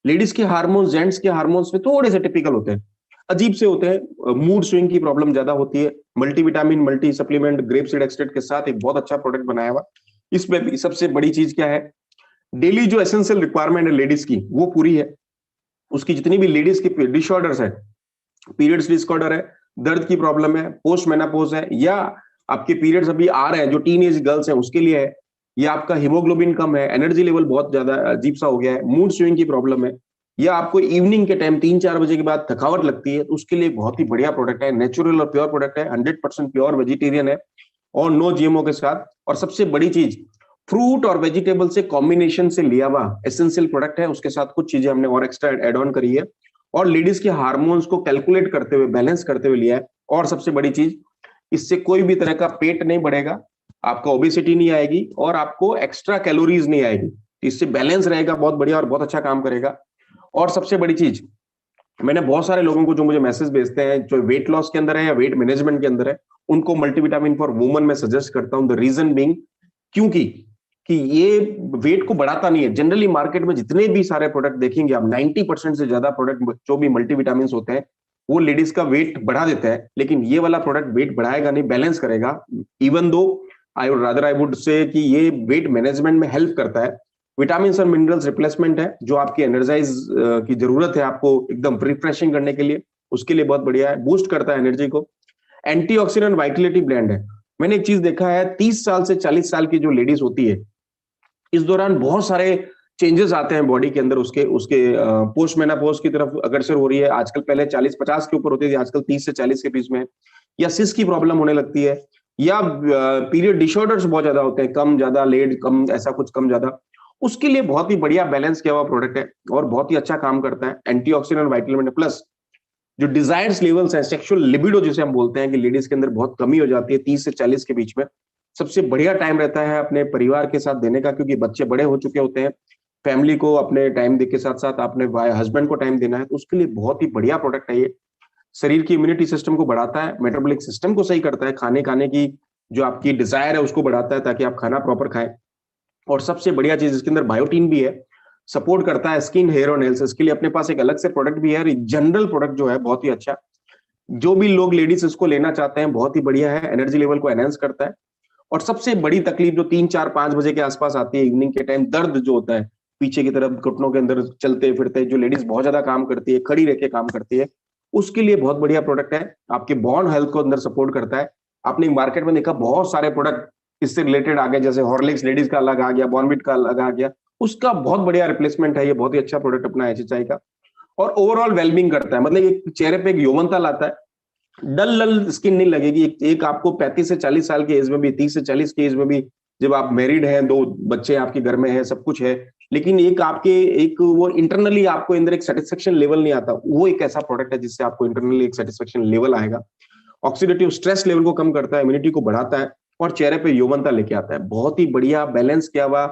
C: लेडीज के हार्मोन्स जेंट्स के हार्मोन्स में थोड़े से टिपिकल होते हैं, अजीब से होते हैं, मूड स्विंग की प्रॉब्लम ज्यादा होती है। Multivitamin, multi supplement, grape seed extract के साथ एक बहुत अच्छा प्रोडक्ट बनाया हुआ। इसमें भी सबसे बड़ी चीज क्या है, डेली जो एसेंशियल रिक्वायरमेंट है लेडीज की वो पूरी है। उसकी जितनी भी लेडीज की डिसऑर्डर्स है, पीरियड्स डिसऑर्डर है, दर्द की प्रॉब्लम है, पोस्ट मेनोपॉज है, या आपके पीरियड्स अभी आ रहे हैं जो टीनेज गर्ल्स हैं उसके लिए है, या आपका हीमोग्लोबिन कम है, एनर्जी लेवल बहुत ज्यादा अजीब सा हो गया है, मूड स्विंग की प्रॉब्लम है, या आपको इवनिंग के टाइम 3-4 बजे के बाद थकावट लगती है, तो उसके लिए बहुत ही बढ़िया प्रोडक्ट है। नेचुरल और प्योर प्रोडक्ट है, 100% प्योर वेजिटेरियन है और नो GMO के साथ। और सबसे बड़ी चीज, फ्रूट और वेजिटेबल से कॉम्बिनेशन से लिया हुआ एसेंशियल प्रोडक्ट है, उसके साथ कुछ चीजें हमने और एक्स्ट्रा एड ऑन करी है, और लेडीज के हार्मोन्स को कैलकुलेट करते हुए, बैलेंस करते हुए लिया है। और सबसे बड़ी चीज, इससे कोई भी तरह का पेट नहीं बढ़ेगा, आपका ओबेसिटी नहीं आएगी, और आपको एक्स्ट्रा कैलोरीज नहीं आएगी। इससे बैलेंस रहेगा बहुत बढ़िया और बहुत अच्छा काम करेगा। और सबसे बड़ी चीज, मैंने बहुत सारे लोगों को जो मुझे मैसेज भेजते हैं जो वेट लॉस के अंदर है या वेट मैनेजमेंट के अंदर है, उनको मल्टीविटामिन फॉर वुमन में सजेस्ट करता हूं। द रीजन बीइंग, क्योंकि कि ये वेट को बढ़ाता नहीं है। जनरली मार्केट में जितने भी सारे प्रोडक्ट देखेंगे आप, 90% से ज्यादा प्रोडक्ट जो भी मल्टीविटामिन होते हैं वो लेडीज का वेट बढ़ा देते हैं, लेकिन ये वाला प्रोडक्ट वेट बढ़ाएगा नहीं, बैलेंस करेगा। Even though I would say कि ये वेट मैनेजमेंट में हेल्प करता है। विटामिन और मिनरल्स रिप्लेसमेंट है, जो आपकी एनर्जाइज की जरूरत है आपको एकदम रिफ्रेशिंग करने के लिए, उसके लिए बहुत बढ़िया है। बूस्ट करता है एनर्जी को, एंटीऑक्सीडेंट वाइटलिटी ब्लेंड है। मैंने एक चीज देखा है, 30 साल से 40 साल की जो लेडीज होती है, इस दौरान बहुत सारे चेंजेस आते हैं बॉडी के अंदर, उसके उसके पोस्ट मेनोपॉज की तरफ अग्रसर हो रही है आजकल। पहले 40-50 के ऊपर होती थी, आजकल 30 से 40 के बीच में, या सिस की प्रॉब्लम होने लगती है, या पीरियड डिसऑर्डर्स बहुत ज्यादा होते हैं, कम ज्यादा, लेट कम, ऐसा कुछ कम ज्यादा। उसके लिए बहुत ही बढ़िया बैलेंस किया हुआ प्रोडक्ट है और बहुत ही अच्छा काम करता है। एंटीऑक्सीडेंट वाइटलिटी प्लस जो डिजायर्स लेवल्स है, सेक्सुअल लिबिडो जिसे हम बोलते हैं कि लेडीज के अंदर बहुत कमी हो जाती है 30 से 40 के बीच में, सबसे बढ़िया टाइम रहता है अपने परिवार के साथ देने का, क्योंकि बच्चे बड़े हो चुके होते हैं, फैमिली को अपने टाइम के साथ साथ अपने हस्बैंड को टाइम देना है, तो उसके लिए बहुत ही बढ़िया प्रोडक्ट है ये। शरीर की इम्यूनिटी सिस्टम को बढ़ाता है, मेटाबॉलिक सिस्टम को सही करता है, खाने की जो आपकी डिजायर है उसको बढ़ाता है ताकि आप खाना प्रॉपर खाएं। और सबसे बढ़िया चीज इसके अंदर बायोटीन भी है, सपोर्ट करता है स्किन, हेयर और नेल्स। इसके लिए अपने पास एक अलग से प्रोडक्ट भी है। जनरल प्रोडक्ट जो है बहुत ही अच्छा, जो भी लोग लेडीज इसको लेना चाहते हैं, बहुत ही बढ़िया है, एनर्जी लेवल को एनहांस करता है। और सबसे बड़ी तकलीफ जो 3-4-5 बजे के आसपास आती है इवनिंग के टाइम, दर्द जो होता है पीछे की तरफ घुटनों के अंदर चलते फिरते, जो लेडीज बहुत ज्यादा काम करती है, खड़ी रह के काम करती है, उसके लिए बहुत बढ़िया प्रोडक्ट है। आपके बोन हेल्थ को अंदर सपोर्ट करता है। आपने मार्केट में देखा बहुत सारे प्रोडक्ट इससे रिलेटेड आ गए, जैसे हॉर्लिक्स लेडीज का अलग आ गया, बॉर्नविट का अलग आ गया, उसका बहुत बढ़िया रिप्लेसमेंट है ये, बहुत ही अच्छा प्रोडक्ट अपना एचएचआई का। और ओवरऑल वेलबिंग करता है, मतलब एक चेहरे पे एक यौवनता लाता है, डल स्किन नहीं लगेगी। एक आपको 35 से 40 साल की एज में भी, 30 से 40 की एज में भी, जब आप मैरिड हैं, 2 बच्चे आपके घर में हैं, सब कुछ है, लेकिन एक वो इंटरनली आपको अंदर एक सेटिस्फेक्शन लेवल नहीं आता, वो एक ऐसा प्रोडक्ट है जिससे आपको इंटरनली एक सेटिस्फेक्शन लेवल आएगा। ऑक्सीडेटिव स्ट्रेस लेवल को कम करता है, इम्यूनिटी को बढ़ाता है और चेहरे पे यौवनता लेके आता है। बहुत ही बढ़िया बैलेंस किया हुआ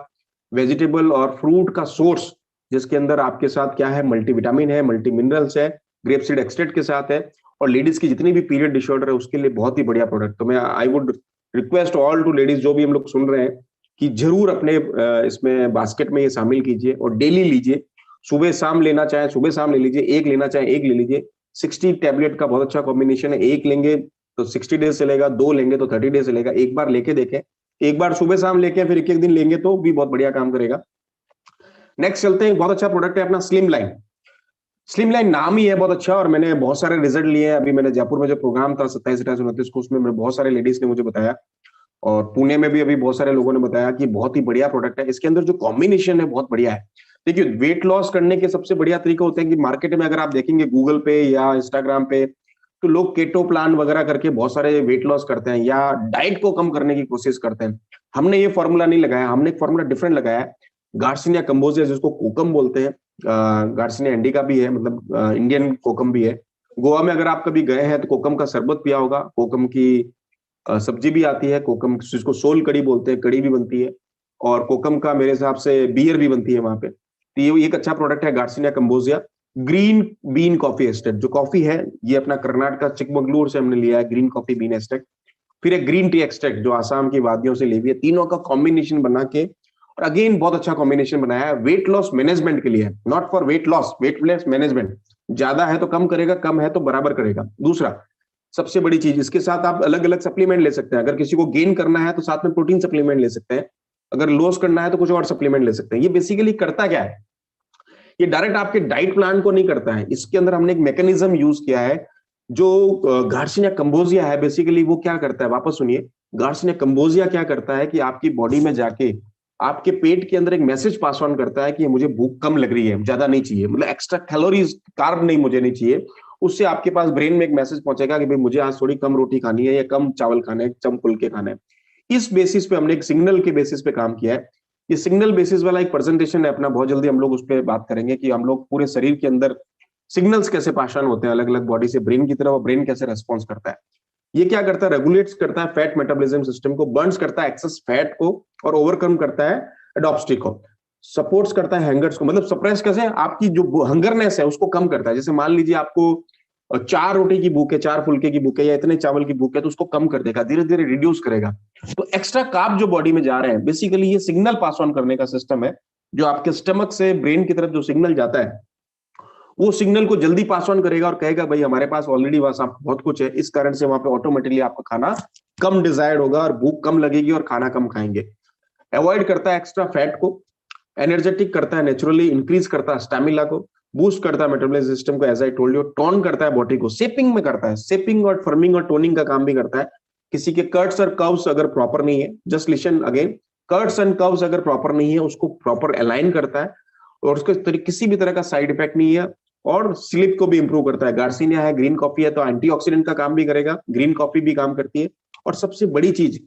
C: वेजिटेबल और फ्रूट का सोर्स, जिसके अंदर आपके साथ क्या है, मल्टीविटामिन है, मल्टी मिनरल्स है, ग्रेप सीड एक्सट्रैक्ट के साथ है, और लेडीज की जितनी भी पीरियड डिसऑर्डर है उसके लिए बहुत ही बढ़िया प्रोडक्ट। तो मैं I would request all to ladies, जो भी हम लोग सुन रहे हैं, कि जरूर अपने इसमें बास्केट में ये शामिल कीजिए और डेली लीजिए। सुबह शाम लेना चाहे सुबह शाम ले लीजिए, एक लेना चाहे एक ले लीजिए। 60 टैबलेट का बहुत अच्छा कॉम्बिनेशन है, एक लेंगे तो 60 डेज चलेगा, 2 लेंगे तो 30 डेज चलेगा। एक बार लेके देखें, एक बार सुबह शाम लेके फिर एक दिन लेंगे तो भी बहुत बढ़िया काम करेगा। नेक्स्ट चलते हैं, बहुत अच्छा प्रोडक्ट है अपना स्लिम लाइन। स्लिम लाइन नाम ही है बहुत अच्छा, और मैंने बहुत सारे रिजल्ट लिए हैं। अभी मैंने जयपुर में जो प्रोग्राम था 27-28-29 को, उसमें बहुत सारे लेडीज ने मुझे बताया, और पुणे में भी अभी बहुत सारे लोगों ने बताया कि बहुत ही बढ़िया प्रोडक्ट है। इसके अंदर जो कॉम्बिनेशन है बहुत बढ़िया है। देखिए, वेट लॉस करने के सबसे बढ़िया तरीका होते हैं कि मार्केट में अगर आप देखेंगे गूगल पे या इंस्टाग्राम पे, तो लोग केटो प्लान वगैरह करके बहुत सारे वेट लॉस करते हैं या डाइट को कम करने की कोशिश करते हैं। हमने ये फॉर्मूला नहीं लगाया, हमने एक फॉर्मूला डिफरेंट लगाया है, गार्सिनिया कंबोजिया, जिसको कोकम बोलते हैं। गार्सिनिया इंडिका भी है, मतलब इंडियन कोकम भी है। गोवा में अगर आप कभी गए हैं तो कोकम का शरबत पिया होगा, कोकम की सब्जी भी आती है, कोकम जिसको सोल कड़ी बोलते हैं, कड़ी भी बनती है, और कोकम का मेरे हिसाब से बियर भी बनती है वहां पे। तो ये एक अच्छा प्रोडक्ट है garcinia cambogia. Green bean coffee estate जो कॉफी है, ये अपना कर्नाटक चिकमंगलूर से हमने लिया है, ग्रीन कॉफी बीन एस्टेट। फिर एक ग्रीन टी एक्सट्रैक्ट जो आसाम की वादियों से ली हुई है। तीनों का कॉम्बिनेशन बना के, और अगेन बहुत अच्छा कॉम्बिनेशन बनाया है, वेट लॉस मैनेजमेंट के लिए, not for weight loss, weight loss management. ज्यादा है तो कम करेगा, कम है तो बराबर करेगा। दूसरा सबसे बड़ी चीज, इसके साथ आप अलग अलग सप्लीमेंट ले सकते हैं। अगर किसी को गेन करना है तो साथ में प्रोटीन सप्लीमेंट ले सकते हैं, अगर लॉस करना है तो कुछ और सप्लीमेंट ले सकते हैं। ये बेसिकली करता क्या है, ये डायरेक्ट आपके डाइट प्लान को नहीं करता है, इसके अंदर हमने एक मैकेनिज्म यूज किया है। जो गार्सिनिया कंबोजिया है, बेसिकली वो क्या करता है, वापस सुनिए, गार्सिनिया कंबोजिया क्या करता है कि आपकी बॉडी में जाके आपके पेट के अंदर एक मैसेज पास ऑन करता है कि मुझे भूख कम लग रही है, ज्यादा नहीं चाहिए, मतलब एक्स्ट्रा कैलोरीज, कार्ब नहीं, मुझे नहीं चाहिए। उससे आपके पास ब्रेन में एक मैसेज पहुंचेगा कि भाई मुझे आज थोड़ी कम रोटी खानी है, या कम चावल खाना है, कम फुलके खाना है। इस बेसिस पे हमने एक सिग्नल के बेसिस पे काम किया है। ये सिग्नल बेसिस वाला एक प्रेजेंटेशन है अपना, बहुत जल्दी हम लोग उस पर बात करेंगे कि हम लोग पूरे शरीर के अंदर सिग्नल्स कैसे पास ऑन होते हैं अलग अलग बॉडी से ब्रेन की तरफ, और ब्रेन कैसे रेस्पॉन्स करता है। ये क्या करता है, रेगुलेट्स करता है फैट मेटाबॉलिज्म सिस्टम को, बर्न्स करता है एक्सेस फैट को, और ओवरकम करता है एडॉप्स्टिक को, सपोर्ट्स करता है हैंगर्स को, मतलब सप्रेस कैसे, आपकी जो हंगरनेस है उसको कम करता है। जैसे मान लीजिए आपको 4 रोटी की भूख है, 4 फुलके की भूख है, या इतने चावल की भूख है, तो उसको कम कर देगा, धीरे धीरे रिड्यूस करेगा। तो एक्स्ट्रा कार्ब जो बॉडी में जा रहे हैं, बेसिकली ये सिग्नल पास ऑन करने का सिस्टम है, जो आपके स्टमक से ब्रेन की तरफ जो सिग्नल जाता है, वो सिग्नल को जल्दी पास ऑन करेगा और कहेगा भाई हमारे पास ऑलरेडी वहां बहुत कुछ है। इस कारण से वहां पे ऑटोमेटिकली आपका खाना कम डिजायर्ड होगा और भूख कम लगेगी और खाना कम खाएंगे। अवॉइड करता है एक्स्ट्रा फैट को, एनर्जेटिक करता है नेचुरली, इंक्रीज करता है स्टैमिना को, बूस्ट करता है मेटाबॉलिज्म सिस्टम को, as I told you, tone करता है बॉडी को, शेपिंग में करता है, शेपिंग और फर्मिंग और टोनिंग का काम भी करता है। किसी के कट्स और कर्व्स अगर प्रॉपर नहीं है, just listen again, cuts and curves अगर प्रॉपर नहीं है, उसको प्रॉपर अलाइन करता है और उसके किसी भी तरह का साइड इफेक्ट नहीं है, और स्लीप को भी इंप्रूव करता है। गार्सिनिया है, ग्रीन कॉफी है, तो एंटीऑक्सीडेंट का काम भी करेगा, ग्रीन कॉफी भी काम करती है। और सबसे बड़ी चीज,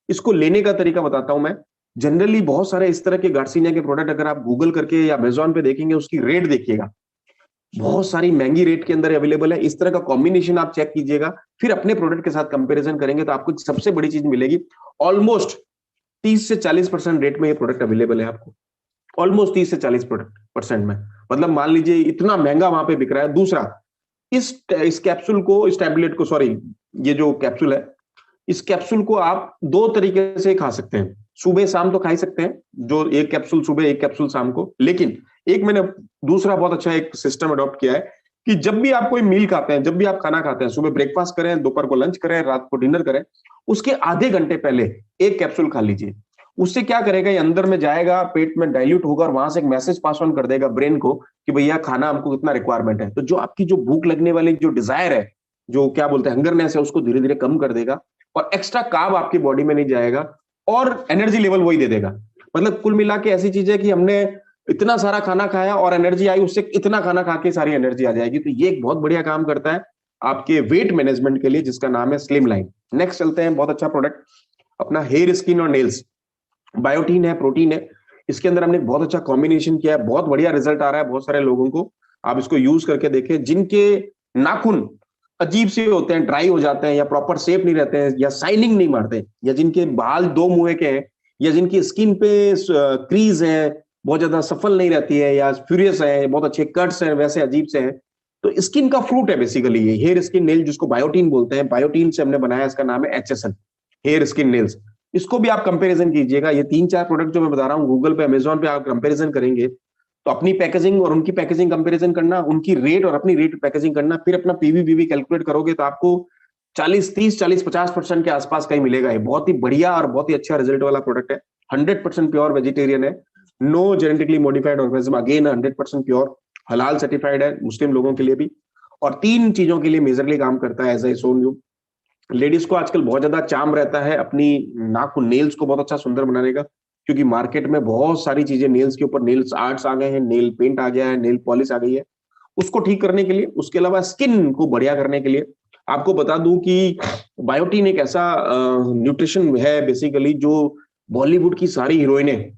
C: इसको लेने का तरीका बताता हूं मैं। जनरली बहुत सारे इस तरह के गार्सिनिया के प्रोडक्ट अगर आप गूगल करके या अमेजोन पे देखेंगे, उसकी रेट देखिएगा, बहुत सारी महंगी रेट के अंदर अवेलेबल है। इस तरह का कॉम्बिनेशन आप चेक कीजिएगा, फिर अपने प्रोडक्ट के साथ कंपैरिजन करेंगे तो आपको सबसे बड़ी चीज मिलेगी, ऑलमोस्ट 30 से 40% रेट में ये प्रोडक्ट अवेलेबल है आपको, ऑलमोस्ट 30 से 40% में। मतलब मान लीजिए इतना महंगा वहां पे बिक रहा है। दूसरा, इस कैप्सूल को, इस टैबलेट को, सॉरी, ये जो कैप्सूल है, इस कैप्सूल को आप 2 तरीके से खा सकते हैं। सुबह शाम तो खा ही सकते हैं, जो एक कैप्सूल सुबह एक कैप्सूल शाम को। लेकिन एक मैंने दूसरा बहुत अच्छा एक सिस्टम अडॉप्ट किया है कि जब भी आप कोई मील खाते हैं, जब भी आप खाना खाते हैं, सुबह ब्रेकफास्ट करें, दोपहर को लंच करें, रात को डिनर करें, उसके आधे घंटे पहले एक कैप्सूल खा लीजिए। उससे क्या करेगा, ये अंदर में जाएगा, पेट में डाइल्यूट होगा और वहां से एक मैसेज पास ऑन कर देगा ब्रेन को कि भैया खाना हमको कितना रिक्वायरमेंट है। तो जो आपकी जो भूख लगने वाली जो डिजायर है, जो क्या बोलते हैं हंगरनेस है, उसको धीरे धीरे कम कर देगा और एक्स्ट्रा कार्ब आपकी बॉडी में नहीं जाएगा और एनर्जी लेवल वही दे देगा। मतलब कुल मिला के ऐसी चीज है कि हमने इतना सारा खाना खाया और एनर्जी आई, उससे इतना खाना खा के सारी एनर्जी आ जाएगी। तो ये एक बहुत बढ़िया काम करता है आपके वेट मैनेजमेंट के लिए, जिसका नाम है स्लिम लाइन। नेक्स्ट चलते हैं, बहुत अच्छा प्रोडक्ट अपना हेयर, स्किन और नेल्स, बायोटीन है, प्रोटीन है। इसके अंदर हमने बहुत अच्छा कॉम्बिनेशन किया है, बहुत बढ़िया रिजल्ट आ रहा है बहुत सारे लोगों को। आप इसको यूज करके देखें, जिनके नाखून अजीब से होते हैं, ड्राई हो जाते हैं, या प्रॉपर शेप नहीं रहते हैं, या शाइनिंग नहीं मारते, या जिनके बाल 2 मुंह के हैं, या जिनकी स्किन पे क्रीज है, बहुत ज्यादा सफल नहीं रहती है, या फ्यूरियस है, बहुत अच्छे कट्स हैं, वैसे अजीब से हैं, तो स्किन का फ्रूट है बेसिकली ये हेयर स्किन नेल, जिसको बायोटीन बोलते हैं। बायोटीन से हमने बनाया, इसका नाम है HSN, हेयर स्किन नेल्स। इसको भी आप कंपैरिजन कीजिएगा। ये 3-4 प्रोडक्ट जो मैं बता रहा हूँ, गूगल पे, अमेजोन पे आप कंपैरिजन करेंगे तो अपनी पैकेजिंग और उनकी पैकेजिंग कंपैरिजन करना, उनकी रेट और अपनी रेट पैकेजिंग करना, फिर अपना पीवी कैलकुलेट करोगे तो आपको 40-30-40-50% के आसपास का ही मिलेगा। ये बहुत ही बढ़िया और बहुत ही अच्छा रिजल्ट वाला प्रोडक्ट है। 100% प्योर वेजिटेरियन है, no genetically modified organism, again 100% pure, हलाल सर्टिफाइड है मुस्लिम लोगों के लिए भी, और 3 चीजों के लिए मेजरली काम करता है। As I shown you, ladies को आजकल बहुत ज्यादा चार्म रहता है अपनी नाखून, नेल्स को बहुत अच्छा सुंदर बनाने का, क्योंकि मार्केट में बहुत सारी चीजें नेल्स के ऊपर, नेल्स आर्ट्स आ गए हैं, नेल पेंट आ गया है, नेल पॉलिश आ गई है, उसको ठीक करने के लिए, उसके अलावा स्किन को बढ़िया करने के लिए आपको बता दूं कि बायोटीन एक ऐसा न्यूट्रिशन है बेसिकली, जो बॉलीवुड की सारी हीरोइनें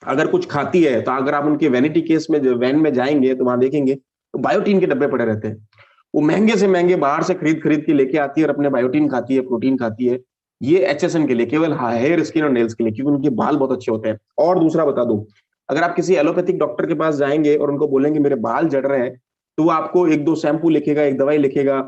C: अगर कुछ खाती है, तो अगर आप उनके वैनिटी केस में वैन में जाएंगे तो वहां देखेंगे तो बायोटीन के डब्बे पड़े रहते हैं। वो महंगे से महंगे बाहर से खरीद के लेके आती है और अपने बायोटीन खाती है, प्रोटीन खाती है। ये HSN के लिए, केवल हेयर, स्किन और नेल्स के लिए, क्योंकि उनके बाल बहुत अच्छे होते हैं। और दूसरा बता दूं, अगर आप किसी एलोपैथिक डॉक्टर के पास जाएंगे और उनको बोलेंगे मेरे बाल झड़ रहे हैं, तो वो आपको 1-2 शैम्पू लिखेगा, एक दवाई लिखेगा,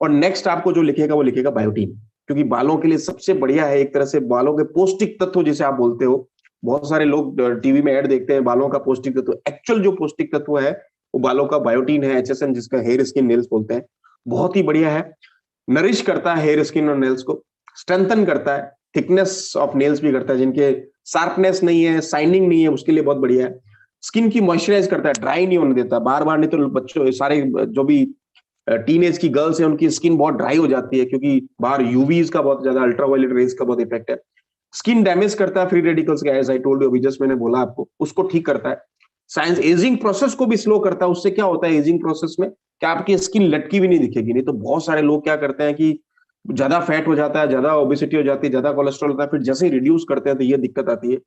C: और नेक्स्ट आपको जो लिखेगा वो लिखेगा बायोटीन, क्योंकि बालों के लिए सबसे बढ़िया है। एक तरह से बालों के पौष्टिक तत्व जिसे आप बोलते हो, बहुत सारे लोग टीवी में ऐड देखते हैं बालों का पौष्टिक तत्व, एक्चुअल जो पौष्टिक तत्व है वो बालों का बायोटीन है, HSN, जिसका हेयर, स्किन, नेल्स बोलते हैं। बहुत ही बढ़िया है, नरिश करता है हेयर, स्किन और नेल्स को, स्ट्रेंथन करता है, थिकनेस ऑफ नेल्स भी करता है, जिनके शार्पनेस नहीं है, शाइनिंग नहीं है, उसके लिए बहुत बढ़िया है। स्किन की मॉइस्चराइज करता है, ड्राई नहीं होने देता बार बार, नहीं तो बच्चों सारे जो भी टीनेज की गर्ल्स है उनकी स्किन बहुत ड्राई हो जाती है, क्योंकि बाहर यूवीज का बहुत ज्यादा, अल्ट्रावायलेट रेज का बहुत इफेक्ट है। स्किन डैमेज करता है फ्री रेडिकल्स का, एज आई टोल्ड यू, अभी जस्ट मैंने बोला आपको, उसको ठीक करता है। साइंस एजिंग प्रोसेस को भी स्लो करता है। उससे क्या होता है एजिंग प्रोसेस में, क्या आपकी स्किन लटकी भी नहीं दिखेगी। नहीं तो बहुत सारे लोग क्या करते हैं कि ज्यादा फैट हो जाता है, ज्यादा ओबेसिटी हो जाती है, ज्यादा कोलेस्ट्रॉल होता है, फिर जैसे ही रिड्यूस करते हैं तो ये दिक्कत आती है।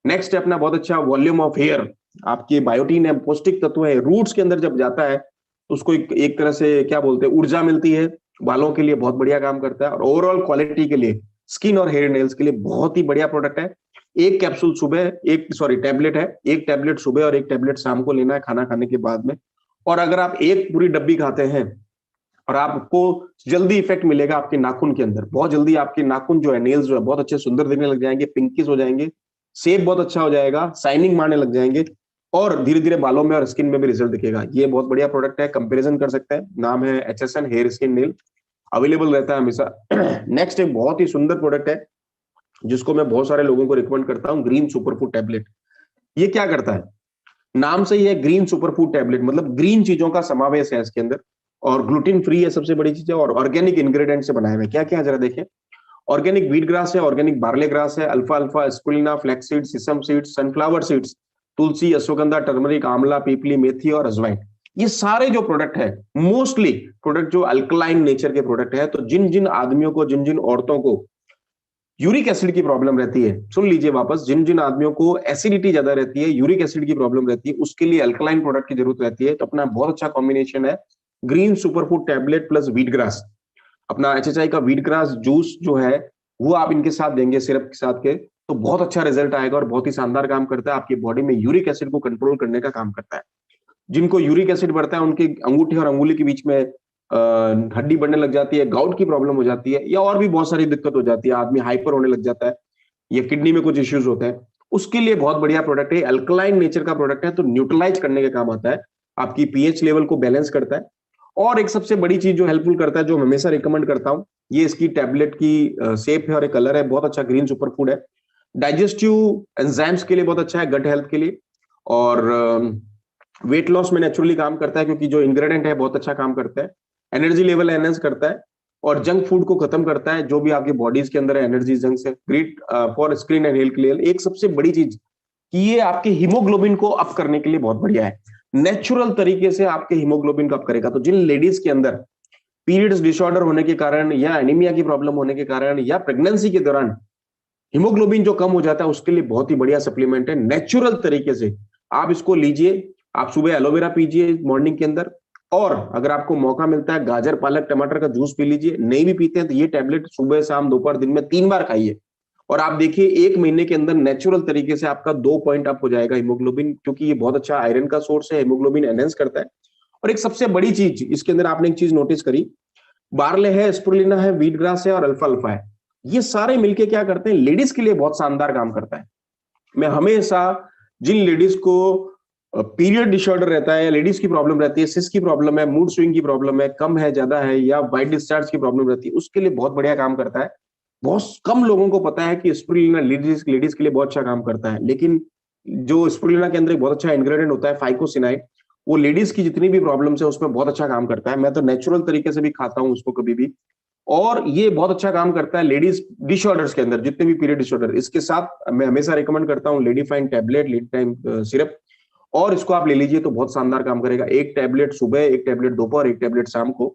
C: नेक्स्ट है अपना बहुत अच्छा वॉल्यूम ऑफ हेयर, आपकी बायोटीन है, पौष्टिक तत्व है, रूट्स के अंदर जब जाता है तो उसको एक तरह से क्या बोलते हैं ऊर्जा मिलती है, बालों के लिए बहुत बढ़िया काम करता है, और ओवरऑल क्वालिटी के लिए, स्किन और हेयर नेल्स के लिए बहुत ही बढ़िया प्रोडक्ट है। एक कैप्सूल सुबह, टैबलेट है, एक टैबलेट सुबह और एक टैबलेट शाम को लेना है खाना खाने के बाद में। और अगर आप एक पूरी डब्बी खाते हैं और आपको जल्दी इफेक्ट मिलेगा आपके नाखून के अंदर, बहुत जल्दी आपके नाखून जो है, नेल्स जो है, बहुत अच्छे सुंदर दिखने लग जाएंगे, पिंकिश हो जाएंगे, शेप बहुत अच्छा हो जाएगा, शाइनिंग मारने लग जाएंगे, और धीरे धीरे बालों में और स्किन में भी रिजल्ट दिखेगा। ये बहुत बढ़िया प्रोडक्ट है, कंपैरिजन कर सकते हैं, नाम है HSN hair skin nail, available रहता है हमेशा। नेक्स्ट एक बहुत ही सुंदर प्रोडक्ट है जिसको मैं बहुत सारे लोगों को रिकमेंड करता हूं, ग्रीन सुपर फूड टैबलेट। ये क्या करता है, नाम से ही है ग्रीन सुपर फूड टैबलेट, मतलब ग्रीन चीजों का समावेश है इसके अंदर, और ग्लूटेन फ्री है सबसे बड़ी चीज है, और ऑर्गेनिक इंग्रेडिएंट से बनाए हुए। क्या क्या जरा देखें, ऑर्गेनिक व्हीट ग्रास है, ऑर्गेनिक बार्ले ग्रास है, अल्फा अल्फा, spirulina, flax seeds, sesame seeds, sunflower seeds, tulsi, ashwagandha, turmeric, amla, pippali, मेथी और अजवाइन। ये सारे जो प्रोडक्ट है, मोस्टली प्रोडक्ट जो अल्कलाइन नेचर के प्रोडक्ट है। तो जिन जिन आदमियों को, जिन जिन औरतों को यूरिक एसिड की प्रॉब्लम रहती है, सुन लीजिए वापस, जिन जिन आदमियों को एसिडिटी ज्यादा रहती है, यूरिक एसिड की प्रॉब्लम रहती है, उसके लिए अल्कलाइन प्रोडक्ट की जरूरत रहती है। तो अपना बहुत अच्छा कॉम्बिनेशन है green superfood tablet plus wheat grass. अपना एचएचआई का व्हीट ग्रास जूस जो है वो आप इनके साथ देंगे, सिरप के साथ के, तो बहुत अच्छा रिजल्ट आएगा और बहुत ही शानदार काम करता है। आपकी बॉडी में यूरिक एसिड को कंट्रोल करने का काम करता है। जिनको यूरिक एसिड बढ़ता है, उनके अंगूठे और अंगुली के बीच में हड्डी बढ़ने लग जाती है, गाउट की प्रॉब्लम हो जाती है, या और भी बहुत सारी दिक्कत हो जाती है, आदमी हाइपर होने लग जाता है, या किडनी में कुछ इश्यूज होते हैं, उसके लिए बहुत बढ़िया प्रोडक्ट है। अल्कलाइन नेचर का प्रोडक्ट है, तो न्यूट्रलाइज करने के काम आता है, आपकी पीएच लेवल को बैलेंस करता है। और एक सबसे बड़ी चीज जो हेल्पफुल करता है, जो मैं हमेशा रिकमेंड करता हूं, ये इसकी टैबलेट की शेप है और एक कलर है, बहुत अच्छा ग्रीन सुपर फूड है। डाइजेस्टिव एंजाइम्स के लिए बहुत अच्छा है, गट हेल्थ के लिए, और वेट लॉस में नेचुरली काम करता है, क्योंकि जो इंग्रेडिएंट है बहुत अच्छा काम करता है। एनर्जी लेवल एनहेंस करता है और जंक फूड को खत्म करता है, जो भी आपकी बॉडीज के अंदर है एनर्जी जंक से। Great for skin and health के लिए एक सबसे बड़ी चीज कि ये आपके हीमोग्लोबिन को अप करने के लिए बहुत बढ़िया है, नेचुरल तरीके से आपके हीमोग्लोबिन को अप करेगा। तो जिन लेडीज के अंदर पीरियड्स डिसऑर्डर होने के कारण, या एनीमिया की प्रॉब्लम होने के कारण, या प्रेगनेंसी के दौरान हीमोग्लोबिन जो कम हो जाता है, उसके लिए बहुत ही बढ़िया सप्लीमेंट है, नेचुरल तरीके से आप इसको लीजिए। आप सुबह एलोवेरा पीजिए मॉर्निंग के अंदर, और अगर आपको मौका मिलता है गाजर पालक टमाटर का जूस पी लीजिए। नहीं भी पीते हैं तो ये टैबलेट सुबह शाम दोपहर दिन में 3 बार खाइए, और आप देखिए 1 महीने के अंदर नेचुरल तरीके से आपका 2 पॉइंट अप हो जाएगा हीमोग्लोबिन, क्योंकि ये बहुत अच्छा आयरन का सोर्स है, हीमोग्लोबिन एनहेंस करता है। और एक सबसे बड़ी चीज इसके अंदर आपने एक चीज नोटिस करी, बार्ले है, स्पिरुलिना है, व्हीट ग्रास है और अल्फा अल्फा है, ये सारे मिलके क्या करते हैं, लेडीज के लिए बहुत शानदार काम करता है। मैं हमेशा जिन लेडीज को पीरियड डिसऑर्डर रहता है, या लेडीज की प्रॉब्लम रहती है, सिस की प्रॉब्लम है, मूड स्विंग की प्रॉब्लम है, कम है ज्यादा है, या वाइट डिस्चार्ज की प्रॉब्लम रहती है, उसके लिए बहुत बढ़िया काम करता है। बहुत कम लोगों को पता है कि स्पिरुलिना लेडीज के लिए बहुत अच्छा काम करता है, लेकिन जो स्पिरुलिना के अंदर एक बहुत अच्छा इंग्रेडिएंट होता है फाइकोसिनाइड, वो लेडीज की जितनी भी प्रॉब्लम्स है उसमें बहुत अच्छा काम करता है। मैं तो नेचुरल तरीके से भी खाता हूँ उसको कभी भी, और ये बहुत अच्छा काम करता है लेडीज डिसऑर्डर्स के अंदर, जितने भी पीरियड डिसऑर्डर। इसके साथ मैं हमेशा रिकमेंड करता हूँ lady fine tablet, lady fine syrup, और इसको आप ले लीजिए तो बहुत शानदार काम करेगा। 1 टैबलेट सुबह, 1 टैबलेट दोपहर, 1 टैबलेट शाम को।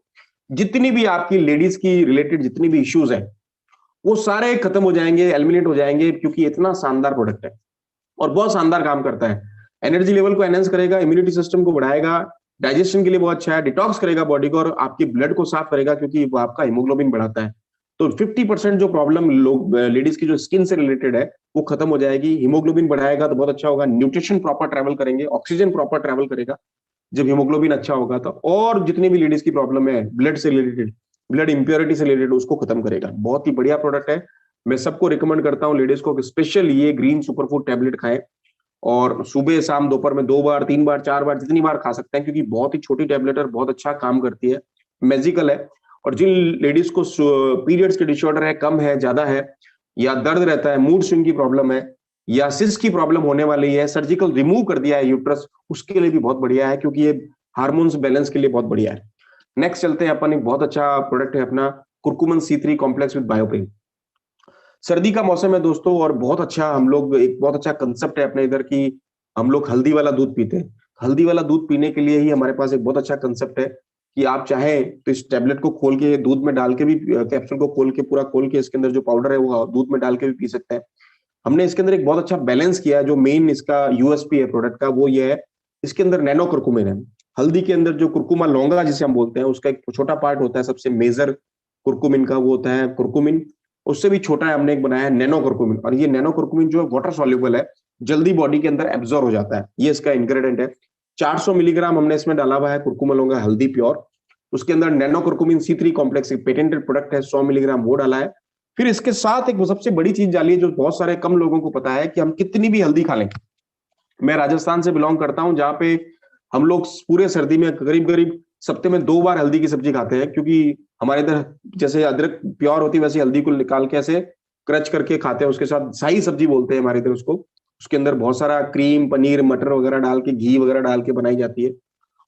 C: जितनी भी आपकी लेडीज की रिलेटेड जितनी भी इश्यूज है वो सारे खत्म हो जाएंगे, एलिमिनेट हो जाएंगे, क्योंकि इतना शानदार प्रोडक्ट है और बहुत शानदार काम करता है। एनर्जी लेवल को एनहेंस करेगा, इम्यूनिटी सिस्टम को बढ़ाएगा, डाइजेशन के लिए बहुत अच्छा है, डिटॉक्स करेगा बॉडी को, और आपकी ब्लड को साफ करेगा, क्योंकि वो आपका हीमोग्लोबिन बढ़ाता है। तो 50% जो प्रॉब्लम लोग लेडीज की जो स्किन से रिलेटेड है वो खत्म हो जाएगी। हीमोग्लोबिन बढ़ाएगा तो बहुत अच्छा होगा, न्यूट्रिशन प्रॉपर ट्रैवल करेंगे, ऑक्सीजन प्रॉपर ट्रैवल करेगा जब हीमोग्लोबिन अच्छा होगा तो, और जितनी भी लेडीज की प्रॉब्लम है ब्लड से रिलेटेड, ब्लड इंप्योरिटी से रिलेटेड, उसको खत्म करेगा। बहुत ही बढ़िया प्रोडक्ट है, मैं सबको रिकमेंड करता हूँ लेडीज को स्पेशल ये ग्रीन सुपरफूड टैबलेट खाएं, और सुबह शाम दोपहर में 2 बार 3 बार 4 बार जितनी बार खा सकते हैं, क्योंकि बहुत ही छोटी टैबलेट और बहुत अच्छा काम करती है, मैजिकल है। और जिन लेडीज को पीरियड्स के डिसऑर्डर है, कम है ज्यादा है, या दर्द रहता है, मूड स्विंग की प्रॉब्लम है, या सिस की प्रॉब्लम होने वाली है, सर्जिकल रिमूव कर दिया है यूट्रस, उसके लिए भी बहुत बढ़िया है, क्योंकि ये हार्मोन्स बैलेंस के लिए बहुत बढ़िया है। नेक्स्ट चलते हैं अपन, एक बहुत अच्छा प्रोडक्ट है अपना कुर्कुमिन C3 कॉम्प्लेक्स विद बायोपेन। सर्दी का मौसम है दोस्तों, और बहुत अच्छा हम लोग, एक बहुत अच्छा कंसेप्ट है अपने इधर की हम लोग हल्दी वाला दूध पीते हैं। हल्दी वाला दूध पीने के लिए ही हमारे पास एक बहुत अच्छा कंसेप्ट है कि आप चाहें तो इस टैबलेट को खोल के दूध में डाल के भी, कैप्सूल को खोल के पूरा खोल के इसके अंदर जो पाउडर है वो दूध में डाल के भी पी सकते हैं। हमने इसके अंदर एक बहुत अच्छा बैलेंस किया है। जो मेन इसका यूएसपी है प्रोडक्ट का वो ये है, इसके अंदर नैनो कुर्कुमिन है। हल्दी के अंदर जो कुर्कुमा लौंगा जिसे हम बोलते हैं, उसका एक छोटा पार्ट होता है, सबसे मेजर कुर्कुमिन का वो होता है कुर्कुमिन, उससे भी छोटा है हमने एक बनाया है नैनो कुर्कुमिन। और ये नैनो कुर्कुमिन जो है वाटर सॉल्युबल है, जल्दी बॉडी के अंदर एब्जॉर्ब हो जाता है, ये इसका इंग्रेडिएंट है। 400 मिलीग्राम हमने इसमें डाला हुआ है कुर्कुमा लौंगा हल्दी प्योर, उसके अंदर नैनो कुर्कुमिन C3 कॉम्प्लेक्स एक पेटेंटेड प्रोडक्ट है, 100 मिलीग्राम वो डाला है। फिर इसके साथ एक सबसे बड़ी चीज डाली है जो बहुत सारे कम लोगों को पता है, कि हम कितनी भी हल्दी खा लें। मैं राजस्थान से बिलोंग करता हूं, जहां पे हम लोग पूरे सर्दी में करीब करीब सप्ते में 2 बार हल्दी की सब्जी खाते हैं, क्योंकि हमारे इधर जैसे अदरक प्योर होती है वैसे हल्दी को निकाल के ऐसे क्रच करके खाते हैं, उसके साथ शाही सब्जी बोलते हैं हमारे इधर उसको, उसके अंदर बहुत सारा क्रीम, पनीर, मटर वगैरह डाल के, घी वगैरह डाल के बनाई जाती है,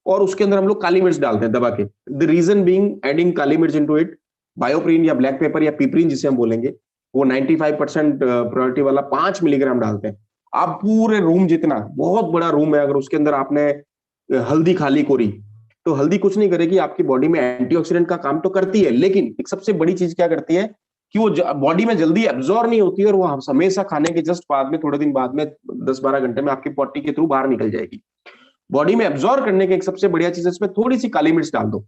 C: और उसके अंदर हम लोग काली मिर्च डालते हैं दबा के। द रीजन बीइंग एडिंग काली मिर्च इनटू इट, बायोप्रीन या ब्लैक पेपर या पिपरीन जिसे हम बोलेंगे, वो 95% प्योरिटी वाला 5 मिलीग्राम डालते हैं। आप पूरे रूम जितना, बहुत बड़ा रूम है, अगर उसके अंदर आपने हल्दी खाली कोरी, तो हल्दी कुछ नहीं करेगी, आपकी बॉडी में एंटीऑक्सीडेंट का काम तो करती है, लेकिन एक सबसे बड़ी चीज क्या करती है कि वो बॉडी में जल्दी एब्जॉर्ब नहीं होती है, और वो हमेशा खाने के जस्ट बाद में, थोड़े दिन बाद में, 10-12 घंटे में आपकी पॉटी के थ्रू बाहर निकल जाएगी। बॉडी में एब्जॉर्ब करने की एक सबसे बढ़िया चीज है, इसमें थोड़ी सी काली मिर्च डाल दो।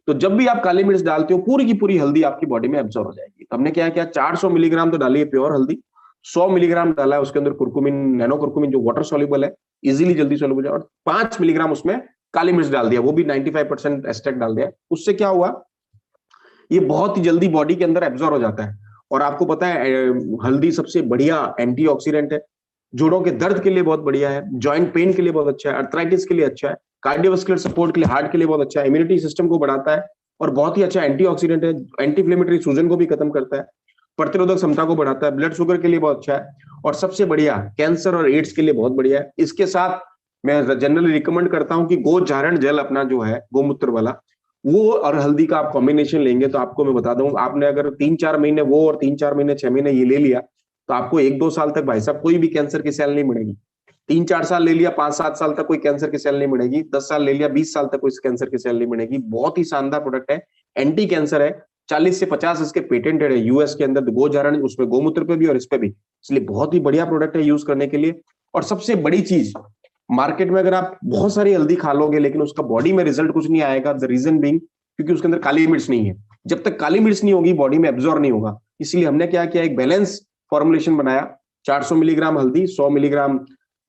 C: तो जब भी आप काली मिर्च डालते हो, पूरी की पूरी हल्दी आपकी बॉडी में एब्जॉर्ब हो जाएगी। तो हमने क्या किया, 400 मिलीग्राम तो डाली है प्योर हल्दी, 100 मिलीग्राम डाला है उसके अंदर कुरकुमिन, नैनो कुरकुमिन, जो वाटर सॉल्युबल है, इजीली जल्दी सॉल्युबल हो जाए, और 5 मिलीग्राम उसमें काली मिर्च डाल दिया, वो भी 95% एस्टेट डाल दिया। उससे क्या हुआ, ये बहुत ही जल्दी बॉडी के अंदर एब्जॉर्ब हो जाता है। और आपको पता है हल्दी सबसे बढ़िया एंटीऑक्सीडेंट है, जोड़ों के दर्द के लिए बहुत बढ़िया है, जॉइंट पेन के लिए बहुत अच्छा है, अर्थराइटिस के लिए अच्छा है, कार्डियोवास्कुलर सपोर्ट के लिए, हार्ट के लिए बहुत अच्छा है, इम्यूनिटी सिस्टम को बढ़ाता है, और बहुत ही अच्छा एंटीऑक्सीडेंट है, एंटी इन्फ्लेमेटरी सूजन को भी खत्म करता है, प्रतिरोधक क्षमता को बढ़ाता है, ब्लड शुगर के लिए बहुत अच्छा है, और सबसे बढ़िया कैंसर और एड्स के लिए बहुत बढ़िया है। इसके साथ मैं जनरली रिकमेंड करता हूं कि गोचारण जल अपना जो है गोमूत्र वाला, वो और हल्दी का आप कॉम्बिनेशन लेंगे, तो आपको मैं बता दूं, आपने अगर 3-4 महीने वो और 3-4 महीने 6 महीने ये ले लिया, तो आपको 1-2 साल तक भाई साहब कोई भी कैंसर की सेल नहीं मिलेगी। 3-4 साल ले लिया, 5-7 साल तक कोई कैंसर की सेल नहीं मिलेगी, 10 साल ले लिया, 20 साल तक कोई कैंसर की सेल नहीं मिलेगी। बहुत ही शानदार प्रोडक्ट है, एंटी कैंसर है, 40 से 50 इसके पेटेंटेड है यूएस के अंदर, गोचारण, उसमें गोमूत्र पे भी और इस पे भी, इसलिए बहुत ही बढ़िया प्रोडक्ट है यूज करने के लिए। और सबसे बड़ी चीज, मार्केट में अगर आप बहुत सारी हल्दी खा लोगे लेकिन उसका बॉडी में रिजल्ट कुछ नहीं आएगा, द रीजन बीइंग क्योंकि उसके अंदर काली मिर्च नहीं है। जब तक काली मिर्च नहीं होगी बॉडी में एब्जॉर्ब नहीं होगा। इसलिए हमने क्या किया, एक बैलेंस फॉर्मुलेशन बनाया, 400 मिलीग्राम हल्दी, 100 मिलीग्राम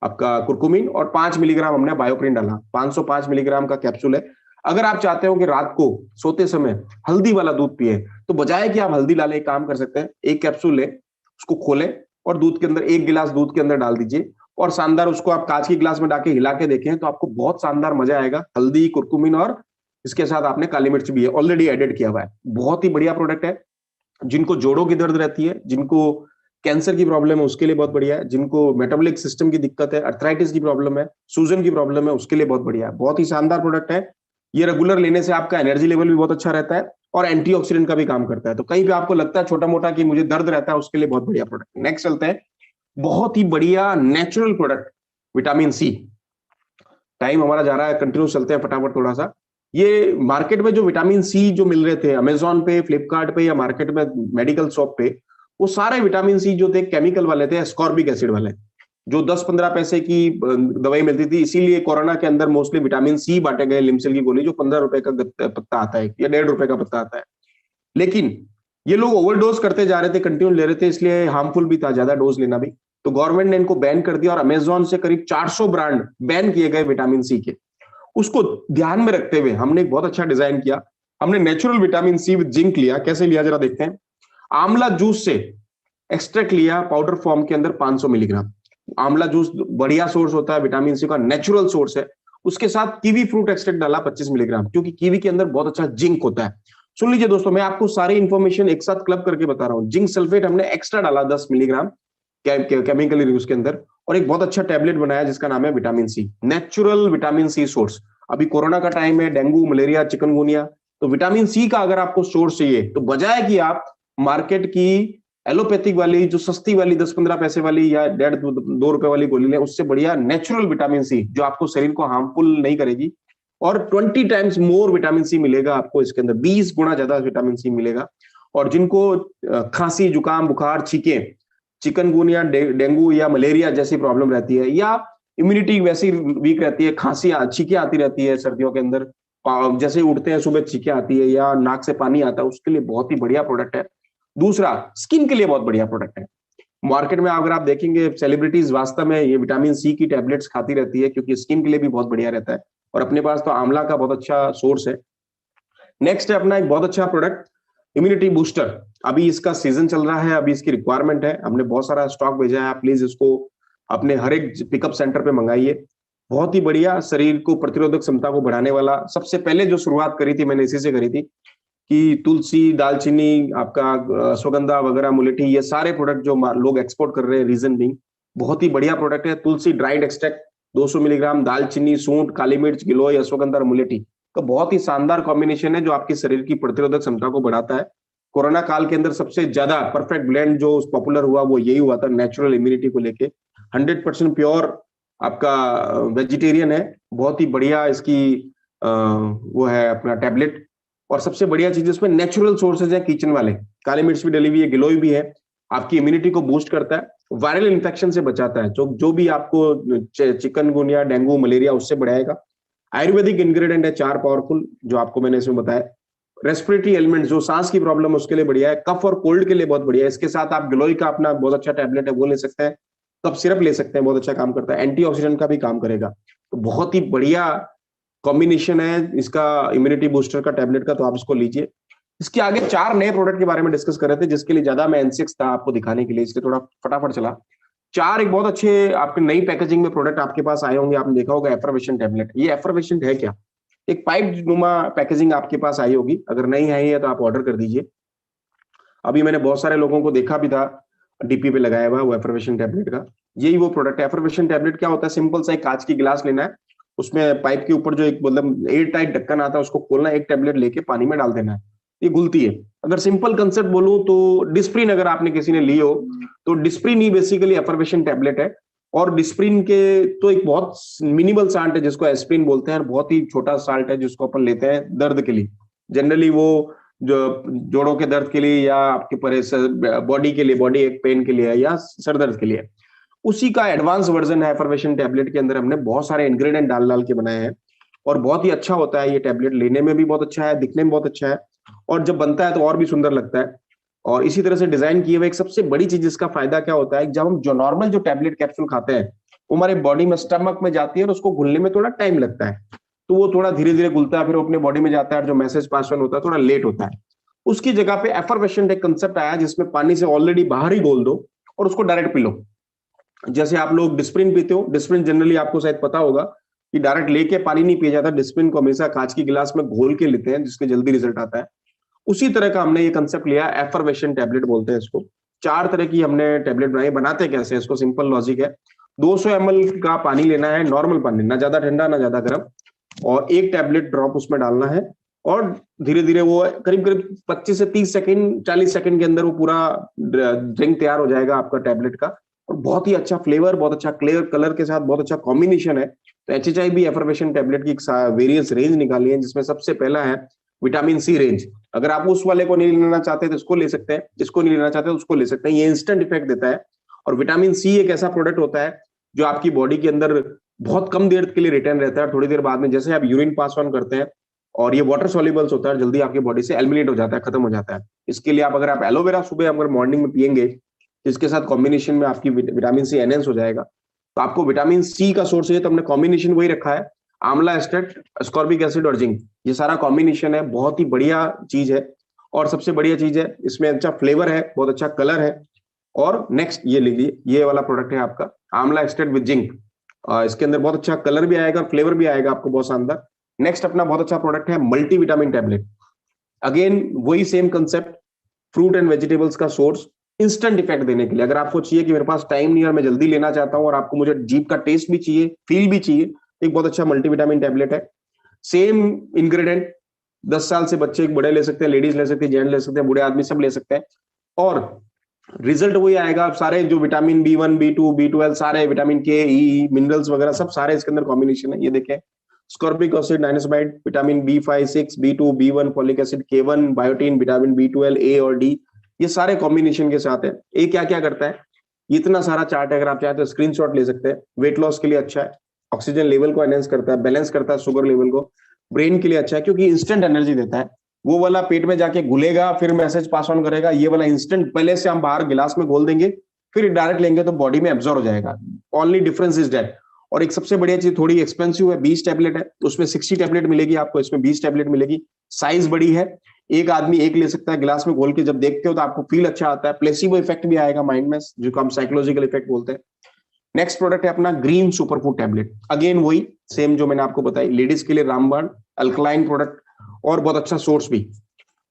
C: आपका कुरकुमिन, और 5 मिलीग्राम हमने बायोप्रिन डाला, 505 मिलीग्राम का कैप्सूल है। अगर आप चाहते हो कि रात को सोते समय हल्दी वाला दूध पिए, तो बजाय कि आप हल्दी डालें, एक काम कर सकते हैं, एक कैप्सूल ले, उसको खोलें और दूध के अंदर, 1 गिलास दूध के अंदर डाल दीजिए, और शानदार उसको आप कांच की गिलास में डाके हिला के देखें, तो आपको बहुत शानदार मजा आएगा। हल्दी, कुरकुमिन और इसके साथ आपने काली मिर्च भी है ऑलरेडी एडेड किया हुआ है। बहुत ही बढ़िया प्रोडक्ट है। जिनको जोड़ों की दर्द रहती है, जिनको कैंसर की प्रॉब्लम है, उसके लिए बहुत बढ़िया है। जिनको मेटाबॉलिक सिस्टम की दिक्कत है, अर्थराइटिस की प्रॉब्लम है, सूजन की प्रॉब्लम है, उसके लिए बहुत बढ़िया है। बहुत ही शानदार प्रोडक्ट है। ये रेगुलर लेने से आपका एनर्जी लेवल भी बहुत अच्छा रहता है और एंटीऑक्सीडेंट का भी काम करता है। तो कहीं पे आपको लगता है छोटा मोटा कि मुझे दर्द रहता है, उसके लिए बहुत बढ़िया प्रोडक्ट। नेक्स्ट चलते हैं, बहुत ही बढ़िया natural product, vitamin C. Time हमारा जा रहा है, कंटिन्यू चलते हैं फटाफट थोड़ा सा। ये मार्केट में जो विटामिन सी जो मिल रहे थे अमेजोन पे, फ्लिपकार्ट पे या मार्केट में मेडिकल शॉप पे, वो सारे विटामिन सी जो थे केमिकल वाले थे, एस्कॉर्बिक एसिड वाले, जो 10-15 पैसे की दवाई मिलती थी। इसीलिए कोरोना के अंदर मोस्टली विटामिन सी बांटे गए, लिमसेल की गोली जो 15 रुपए का पत्ता आता है या 1.5 रुपए का पत्ता आता है। लेकिन ये लोग ओवरडोज करते जा रहे थे, कंटिन्यू ले रहे थे, इसलिए हार्मफुल भी था ज्यादा डोज लेना भी। तो गवर्नमेंट ने इनको बैन कर दिया और अमेजोन से करीब 400 ब्रांड बैन किए गए विटामिन सी के। उसको ध्यान में रखते हुए हमने एक बहुत अच्छा डिजाइन किया। हमने natural vitamin C with zinc लिया। कैसे लिया जरा देखते हैं। आंवला जूस से एक्सट्रैक्ट लिया पाउडर फॉर्म के अंदर 500 मिलीग्राम। आंवला जूस बढ़िया सोर्स होता है विटामिन सी का, नेचुरल सोर्स है। उसके साथ कीवी फ्रूट एक्सट्रैक्ट डाला 25 मिलीग्राम, क्योंकि कीवी के अंदर बहुत अच्छा जिंक होता है। सुन लीजिए दोस्तों, मैं आपको सारी इंफॉर्मेशन एक साथ क्लब करके बता रहा हूं। जिंक सल्फेट हमने एक्स्ट्रा डाला 10 मिलीग्राम केमिकल यूज के अंदर, और एक बहुत अच्छा टैबलेट बनाया जिसका नाम है vitamin C, natural vitamin C source. अभी कोरोना का टाइम है, डेंगू, मलेरिया, चिकनगुनिया, तो विटामिन सी का अगर आपको सोर्स चाहिए तो बजाय कि आप मार्केट की एलोपैथिक वाली जो सस्ती वाली 10-15 पैसे वाली या 1.5-2 रुपए वाली गोली लें, उससे बढ़िया नेचुरल विटामिन सी जो आपको शरीर को हार्मफुल नहीं करेगी, और 20 टाइम्स मोर विटामिन सी मिलेगा आपको इसके अंदर, 20 गुना ज्यादा विटामिन सी मिलेगा। और जिनको खांसी, जुकाम, बुखार, छींके, चिकनगुनिया, डेंगू या मलेरिया जैसी प्रॉब्लम रहती है, या इम्यूनिटी वैसी वीक रहती है, खांसी, छींके आती रहती है सर्दियों के अंदर, जैसे उठते हैं सुबह छींके आती है या नाक से पानी आता है, उसके लिए बहुत ही बढ़िया प्रोडक्ट है। दूसरा, स्किन के लिए बहुत बढ़िया प्रोडक्ट है। मार्केट में अगर आप देखेंगे सेलिब्रिटीज वास्तव में ये विटामिन सी की टैबलेट्स खाती रहती है, क्योंकि स्किन के लिए भी बहुत बढ़िया रहता है। और अपने पास तो आंवला का बहुत अच्छा सोर्स है। नेक्स्ट है अपना एक बहुत अच्छा प्रोडक्ट, इम्यूनिटी बूस्टर। अभी इसका सीजन चल रहा है, अभी इसकी रिक्वायरमेंट है, हमने बहुत सारा स्टॉक भेजा है। आप प्लीज इसको अपने हर एक पिकअप सेंटर पे मंगाइए। बहुत ही बढ़िया, शरीर को प्रतिरोधक क्षमता को बढ़ाने वाला। सबसे पहले जो शुरुआत करी थी मैंने इसी से करी थी कि तुलसी, दालचीनी, आपका अश्वगंधा वगैरह, मुलेठी, ये सारे प्रोडक्ट जो लोग एक्सपोर्ट कर रहे हैं, रीजन बीइंग बहुत ही बढ़िया प्रोडक्ट है। तुलसी ड्राइड एक्सट्रैक्ट 200 मिलीग्राम, दालचीनी, सूंठ, काली मिर्च, गिलोय, अश्वगंधा और मुलेठी का बहुत ही शानदार कॉम्बिनेशन है जो आपके शरीर की प्रतिरोधक क्षमता को बढ़ाता है। कोरोना काल के अंदर सबसे ज्यादा परफेक्ट ब्लेंड जो पॉपुलर हुआ वो यही हुआ था, नेचुरल इम्यूनिटी को लेके। 100% प्योर आपका वेजिटेरियन है, बहुत ही बढ़िया इसकी वो है अपना टैबलेट। और सबसे बढ़िया चीज इसमें नेचुरल सोर्सेज है किचन वाले, काली मिर्च भी डली हुई है, गिलोय भी है, आपकी इम्यूनिटी को बूस्ट करता है, वायरल इन्फेक्शन से बचाता है, जो भी आपको चिकनगुनिया, डेंगू, मलेरिया उससे बढ़ाएगा। आयुर्वेदिक इंग्रेडिएंट है 4 पावरफुल जो आपको मैंने इसमें बताया। रेस्पिरेटरी एलिमेंट, जो सांस की प्रॉब्लम है उसके लिए बढ़िया है, कफ और कोल्ड के लिए बहुत बढ़िया है। इसके साथ आप गिलोय का अपना बहुत अच्छा टैबलेट है वो ले सकते हैं, कफ सिरप ले सकते हैं, बहुत अच्छा काम करता है, एंटीऑक्सीडेंट का भी काम करेगा। तो बहुत ही बढ़िया कॉम्बिनेशन है इसका इम्यूनिटी बूस्टर का टैबलेट का, तो आप इसको लीजिए। इसके आगे 4 नए प्रोडक्ट के बारे में डिस्कस कर रहे थे जिसके लिए ज्यादा मैं एनसीएक्स था आपको दिखाने के लिए, इसलिए थोड़ा फटाफट चला। 4 एक बहुत अच्छे आपके नई पैकेजिंग में प्रोडक्ट आपके पास आए होंगे, आपने देखा होगा एफर्वेशन टैबलेट। ये एफर्वेशन है क्या? एक पाइप नुमा पैकेजिंग आपके पास आई होगी, अगर नहीं आई है तो आप ऑर्डर कर दीजिए। अभी मैंने बहुत सारे लोगों को देखा भी था डीपी पे लगाया हुआ वो एफर्वेशन टैबलेट का, यही वो प्रोडक्ट है। एफर्वेशन टैबलेट क्या होता है? सिंपल सा एक कांच की गिलास लेना है, उसमें पाइप के ऊपर जो एक मतलब एयर टाइट ढक्कन आता है उसको खोलना है, एक टैबलेट लेके पानी में डाल देना है, ये घुलती है। अगर सिंपल कंसेप्ट बोलूं तो डिस्प्रिन अगर आपने किसी ने ली हो तो डिस्प्रिन ही बेसिकली एफर्वेशन टैबलेट है। और डिस्प्रिन के तो एक बहुत मिनिमल साल्ट है जिसको एस्प्रिन बोलते हैं, बहुत ही छोटा साल्ट है जिसको अपन लेते हैं दर्द के लिए, जनरली वो जो जोड़ों के दर्द के लिए या आपके बॉडी के लिए, बॉडी एक पेन के लिए या सर दर्द के लिए, उसी का एडवांस वर्जन है एफर्वेशन टैबलेट के अंदर। हमने बहुत सारे इंग्रेडिएंट डाल डाल के बनाए हैं और बहुत ही अच्छा होता है ये टैबलेट, लेने में भी बहुत अच्छा है, दिखने में बहुत अच्छा है और जब बनता है तो और भी सुंदर लगता है। और इसी तरह से डिजाइन किए हुए एक सबसे बड़ी चीज इसका फायदा क्या होता है, जब हम जो नॉर्मल जो टैबलेट कैप्सूल खाते हैं वो हमारे बॉडी में स्टमक में जाती है और उसको घुलने में थोड़ा टाइम लगता है, तो वो थोड़ा धीरे धीरे घुलता है, फिर अपने बॉडी में जाता है, जो मैसेज पास ऑन होता है थोड़ा लेट होता है। उसकी जगह पे एफर्वेशन एक कंसेप्ट आया जिसमें पानी से ऑलरेडी बाहर ही घोल दो और उसको डायरेक्ट पी लो। जैसे आप लोग डिस्प्रिन पीते हो, डिस्प्रिन जनरली आपको शायद पता होगा कि डायरेक्ट लेके पानी नहीं पिया जाता, डिस्प्रिन को हमेशा कांच की गिलास में घोल के लेते हैं जिसके जल्दी रिजल्ट आता है। उसी तरह का हमने ये कंसेप्ट लिया, एफर्वेशन टैबलेट बोलते हैं इसको। 4 तरह की हमने टैबलेट बनाई। बनाते कैसे, इसको सिंपल लॉजिक है, 200 ml का पानी लेना है, नॉर्मल पानी, ना ज्यादा ठंडा ना ज्यादा गर्म, और 1 टैबलेट ड्रॉप उसमें डालना है और धीरे धीरे वो करीब करीब 25 से 30 सेकंड 40 सेकंड के अंदर वो पूरा ड्रिंक तैयार हो जाएगा आपका टैबलेट का। और बहुत ही अच्छा फ्लेवर, बहुत अच्छा क्लियर कलर के साथ बहुत अच्छा कॉम्बिनेशन है। तो एचएचआई भी एफर्वेशन टैबलेट की वेरियस रेंज निकाली है जिसमें सबसे पहला है विटामिन सी रेंज। अगर आप उस वाले को नहीं लेना चाहते तो इसको ले सकते हैं, इसको नहीं लेना चाहते तो उसको ले सकते हैं, ये इंस्टेंट इफेक्ट देता है। और विटामिन सी एक ऐसा प्रोडक्ट होता है जो आपकी बॉडी के अंदर बहुत कम देर के लिए रिटर्न रहता है, थोड़ी देर बाद में जैसे आप यूरिन पास ऑन करते हैं, और ये वाटर सॉल्युबल्स होता है, जल्दी आपकी बॉडी से एलिमिनेट हो जाता है, खत्म हो जाता है। इसके लिए अगर आप एलोवेरा सुबह अगर मॉर्निंग में पियेंगे, इसके साथ कॉम्बिनेशन में आपकी विटामिन सी एनहेंस हो जाएगा। तो आपको विटामिन सी का सोर्स है तो हमने कॉम्बिनेशन वही रखा है, आंवला एक्सट्रैक्ट, अस्कॉर्बिक एसिड और जिंक, ये सारा कॉम्बिनेशन है, बहुत ही बढ़िया चीज है। और सबसे बढ़िया चीज है इसमें अच्छा फ्लेवर है, बहुत अच्छा कलर है। और नेक्स्ट ये लीजिए, ये वाला प्रोडक्ट है आपका आंवला एक्सट्रैक्ट विद जिंक, इसके अंदर बहुत अच्छा कलर भी आएगा, फ्लेवर भी आएगा आपको बहुत शानदार। नेक्स्ट अपना बहुत अच्छा प्रोडक्ट है मल्टी विटामिन टैबलेट, अगेन वही same concept, fruit and vegetables का सोर्स, इंस्टेंट इफेक्ट देने के लिए। अगर आपको चाहिए कि मेरे पास टाइम नहीं है और मैं जल्दी लेना चाहता हूं और आपको मुझे जीभ का टेस्ट भी चाहिए, फील भी चाहिए, एक बहुत अच्छा मल्टीविटामिन टैबलेट है। सेम इंग्रेडिएंट, 10 साल से बच्चे एक बड़े ले सकते हैं, लेडीज ले सकते हैं, जेंट्स ले सकते हैं, बूढ़े आदमी सब ले सकते हैं, और रिजल्ट वही आएगा। सारे जो विटामिन B1, B2, B12, सारे विटामिन के, ई, मिनरल्स वगैरह सब सारे इसके अंदर कॉम्बिनेशन है। ये देखें, ascorbic acid, niacinamide, vitamin B5, 6, B2, B1, folic acid, K1, biotin, vitamin B12, A और D, ये सारे कॉम्बिनेशन के साथ है। ये क्या क्या करता है, इतना सारा चार्ट है, अगर आप चाहें तो स्क्रीनशॉट ले सकते हैं। वेट लॉस के लिए अच्छा है, ऑक्सीजन लेवल को एनहेंस करता है, बैलेंस करता है शुगर लेवल को, ब्रेन के लिए अच्छा है क्योंकि इंस्टेंट एनर्जी देता है। वो वाला पेट में जाके घुलेगा फिर मैसेज पास ऑन करेगा, ये वाला इंस्टेंट पहले से हम बाहर गिलास में घोल देंगे फिर डायरेक्ट लेंगे तो बॉडी में एब्जॉर्ब हो जाएगा, ओनली डिफरेंस इज दैट। और एक सबसे बढ़िया चीज, थोड़ी एक्सपेंसिव है, 20 टैबलेट है, उसमें 60 टैबलेट मिलेगी आपको, इसमें 20 टैबलेट मिलेगी, साइज बड़ी है, एक आदमी एक ले सकता है, गिलास में घोल के जब देखते हो तो आपको फील अच्छा आता है, प्लेसिबो इफेक्ट भी आएगा माइंड में, जो हम साइकोलॉजिकल इफेक्ट बोलते हैं। नेक्स्ट प्रोडक्ट है अपना ग्रीन सुपरफूड टैबलेट, अगेन वही सेम जो मैंने आपको बताई, लेडीज के लिए रामबाण, अल्कलाइन प्रोडक्ट और बहुत अच्छा सोर्स भी,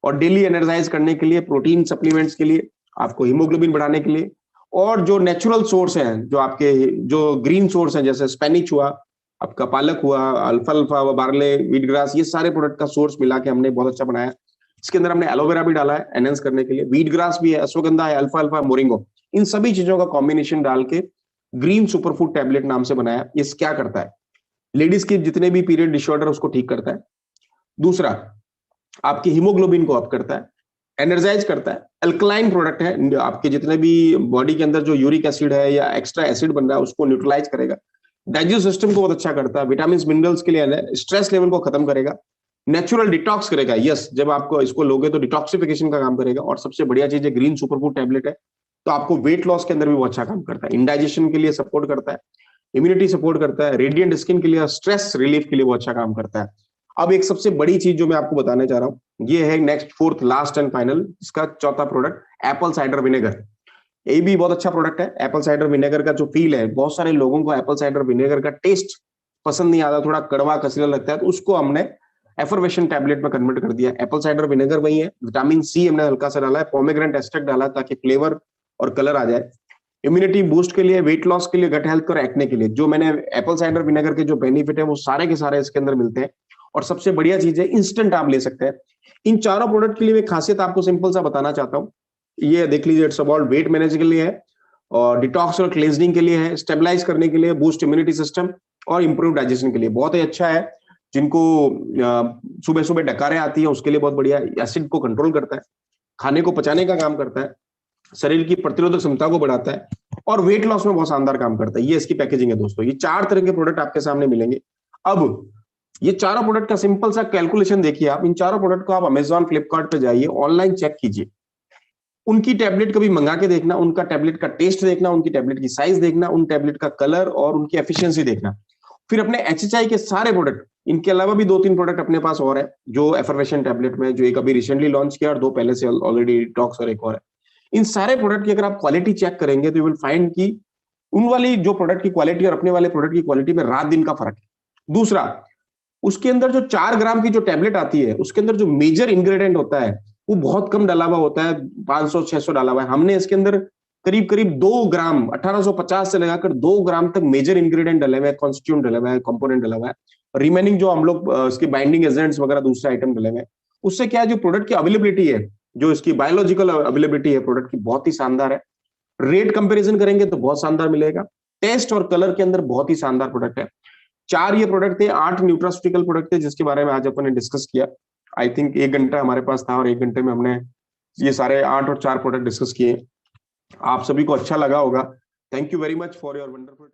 C: और डेली एनर्जाइज करने के लिए, प्रोटीन सप्लीमेंट्स के लिए, आपको हीमोग्लोबिन बढ़ाने के लिए, और जो नेचुरल सोर्स हैं, जो आपके जो ग्रीन सोर्स हैं, जैसे स्पेनिच हुआ, आपका पालक हुआ, अल्फाल्फा, बार्ले, वीट ग्रास, ये सारे प्रोडक्ट का सोर्स मिला के हमने बहुत अच्छा बनाया। इसके अंदर हमने एलोवेरा भी डाला है एनहेंस करने के लिए, वीट ग्रास भी है, अश्वगंधा है, अल्फाल्फा, मोरिंगो, इन सभी चीजों का कॉम्बिनेशन डाल के ग्रीन सुपरफूड टैबलेट नाम से बनाया। ये क्या करता है, लेडीज के जितने भी पीरियड डिसऑर्डर उसको ठीक करता है। दूसरा, आपकी हीमोग्लोबिन को अप करता है, एनर्जाइज करता है, अल्कलाइन प्रोडक्ट है, आपके जितने भी बॉडी के अंदर जो यूरिक एसिड है या एक्स्ट्रा एसिड बन रहा है उसको न्यूट्रलाइज करेगा, डाइजेस्ट सिस्टम को बहुत अच्छा करता है, विटामिन मिनरल्स के लिए है, स्ट्रेस लेवल को खत्म करेगा, नेचुरल डिटॉक्स करेगा। यस, जब आपको इसको लोगे तो डिटॉक्सिफिकेशन का काम करेगा। और सबसे बढ़िया चीज है, ग्रीन सुपरफूड टैबलेट है, तो आपको वेट लॉस के अंदर भी बहुत अच्छा काम करता है, इंडाइजेशन के लिए सपोर्ट करता है, इम्यूनिटी सपोर्ट करता है, रेडिएंट स्किन के लिए, स्ट्रेस रिलीफ के लिए बहुत अच्छा काम करता है। अब एक सबसे बड़ी चीज जो मैं आपको बताने चाह रहा हूं, ये है next, fourth, last and final, इसका चौथा प्रोडक्ट, एप्पल साइडर विनेगर। ये भी बहुत अच्छा प्रोडक्ट है। एप्पल साइडर विनेगर का जो फील है, बहुत सारे लोगों को एप्पल साइडर विनेगर का टेस्ट पसंद नहीं आता, थोड़ा कड़वा कसीला लगता है, तो उसको हमने एफर्वेशन टैबलेट में कन्वर्ट कर दिया। एप्पल साइडर विनेगर वही है, विटामिन सी हमने हल्का सा डाला है, पोमेग्रेनेट एक्सट्रैक्ट डाला ताकि फ्लेवर और कलर आ जाए, इम्यूनिटी बूस्ट के लिए, वेट लॉस के लिए, गट हेल्थ और एक्ने के लिए। जो मैंने एप्पल साइडर विनेगर के जो बेनिफिट है वो सारे के सारे इसके अंदर मिलते हैं। और सबसे बढ़िया चीज है, इंस्टेंट आप ले सकते हैं। इन चारों प्रोडक्ट के लिए एक खासियत आपको सिंपल सा बताना चाहता हूँ। ये देख लीजिए, इट्स अबाउट वेट मैनेज के लिए है, और डिटॉक्स और क्लेंजिंग के लिए है, स्टेबलाइज करने के लिए, बूस्ट इम्यूनिटी सिस्टम और इंप्रूव डाइजेशन के लिए बहुत ही अच्छा है। जिनको सुबह सुबह डकारें आती है उसके लिए बहुत बढ़िया, एसिड को कंट्रोल करता है, खाने को पचाने का काम करता है, शरीर की प्रतिरोधक क्षमता को बढ़ाता है, और वेट लॉस में बहुत शानदार काम करता है। ये इसकी पैकेजिंग है दोस्तों। ये 4 तरह के प्रोडक्ट आपके सामने मिलेंगे। अब ये चारों प्रोडक्ट का सिंपल सा कैलकुलेशन देखिए आप। इन चारों प्रोडक्ट को आप अमेजॉन, फ्लिपकार्ट पे जाइए, ऑनलाइन चेक कीजिए, उनकी टैबलेट कभी मंगा के देखना, उनका टैबलेट का टेस्ट देखना, उनकी टैबलेट की साइज देखना, उन टैबलेट का कलर और उनकी एफिशिएंसी देखना। फिर अपने एचएचआई के सारे प्रोडक्ट, इनके अलावा भी 2-3 प्रोडक्ट अपने पास और है, जो एफर्वेशन टैबलेट में, जो एक अभी रिसेंटली लॉन्च किया और 2 पहले से ऑलरेडी डिटॉक्स और एक और है। इन सारे प्रोडक्ट की अगर आप क्वालिटी चेक करेंगे तो यू विल फाइंड कि उन वाली जो प्रोडक्ट की क्वालिटी और अपने वाले प्रोडक्ट की क्वालिटी में रात दिन का फर्क है। दूसरा, उसके अंदर जो 4 ग्राम की जो टैबलेट आती है, उसके अंदर जो मेजर इंग्रेडिएंट होता है वो बहुत कम डाला हुआ होता है, 500-600 डाला हुआ है। हमने इसके अंदर करीब करीब 2 ग्राम, 1850 से लगाकर 2 ग्राम तक मेजर इंग्रेडिएंट डले हुए हैं, कॉन्स्टिट्यूएंट डला हुआ है, कंपोनेंट डला हुआ है। रिमेनिंग जो हम लोग इसके बाइंडिंग एजेंट्स वगैरह दूसरे आइटम डले हुए हैं, उससे क्या है, जो प्रोडक्ट की अवेलेबिलिटी है, जो इसकी बायोलॉजिकल अवेलेबिलिटी है प्रोडक्ट की, बहुत ही शानदार है। रेट कंपैरिजन करेंगे तो बहुत शानदार मिलेगा। टेस्ट और कलर के अंदर बहुत ही शानदार प्रोडक्ट है। 4 ये प्रोडक्ट थे, 8 न्यूट्रास्यूटिकल प्रोडक्ट थे जिसके बारे में आज अपन ने डिस्कस किया। आई थिंक 1 घंटा हमारे पास था और 1 घंटे में हमने ये सारे 8 और 4 प्रोडक्ट डिस्कस किए। आप सभी को अच्छा लगा होगा। Thank you very much for your wonderful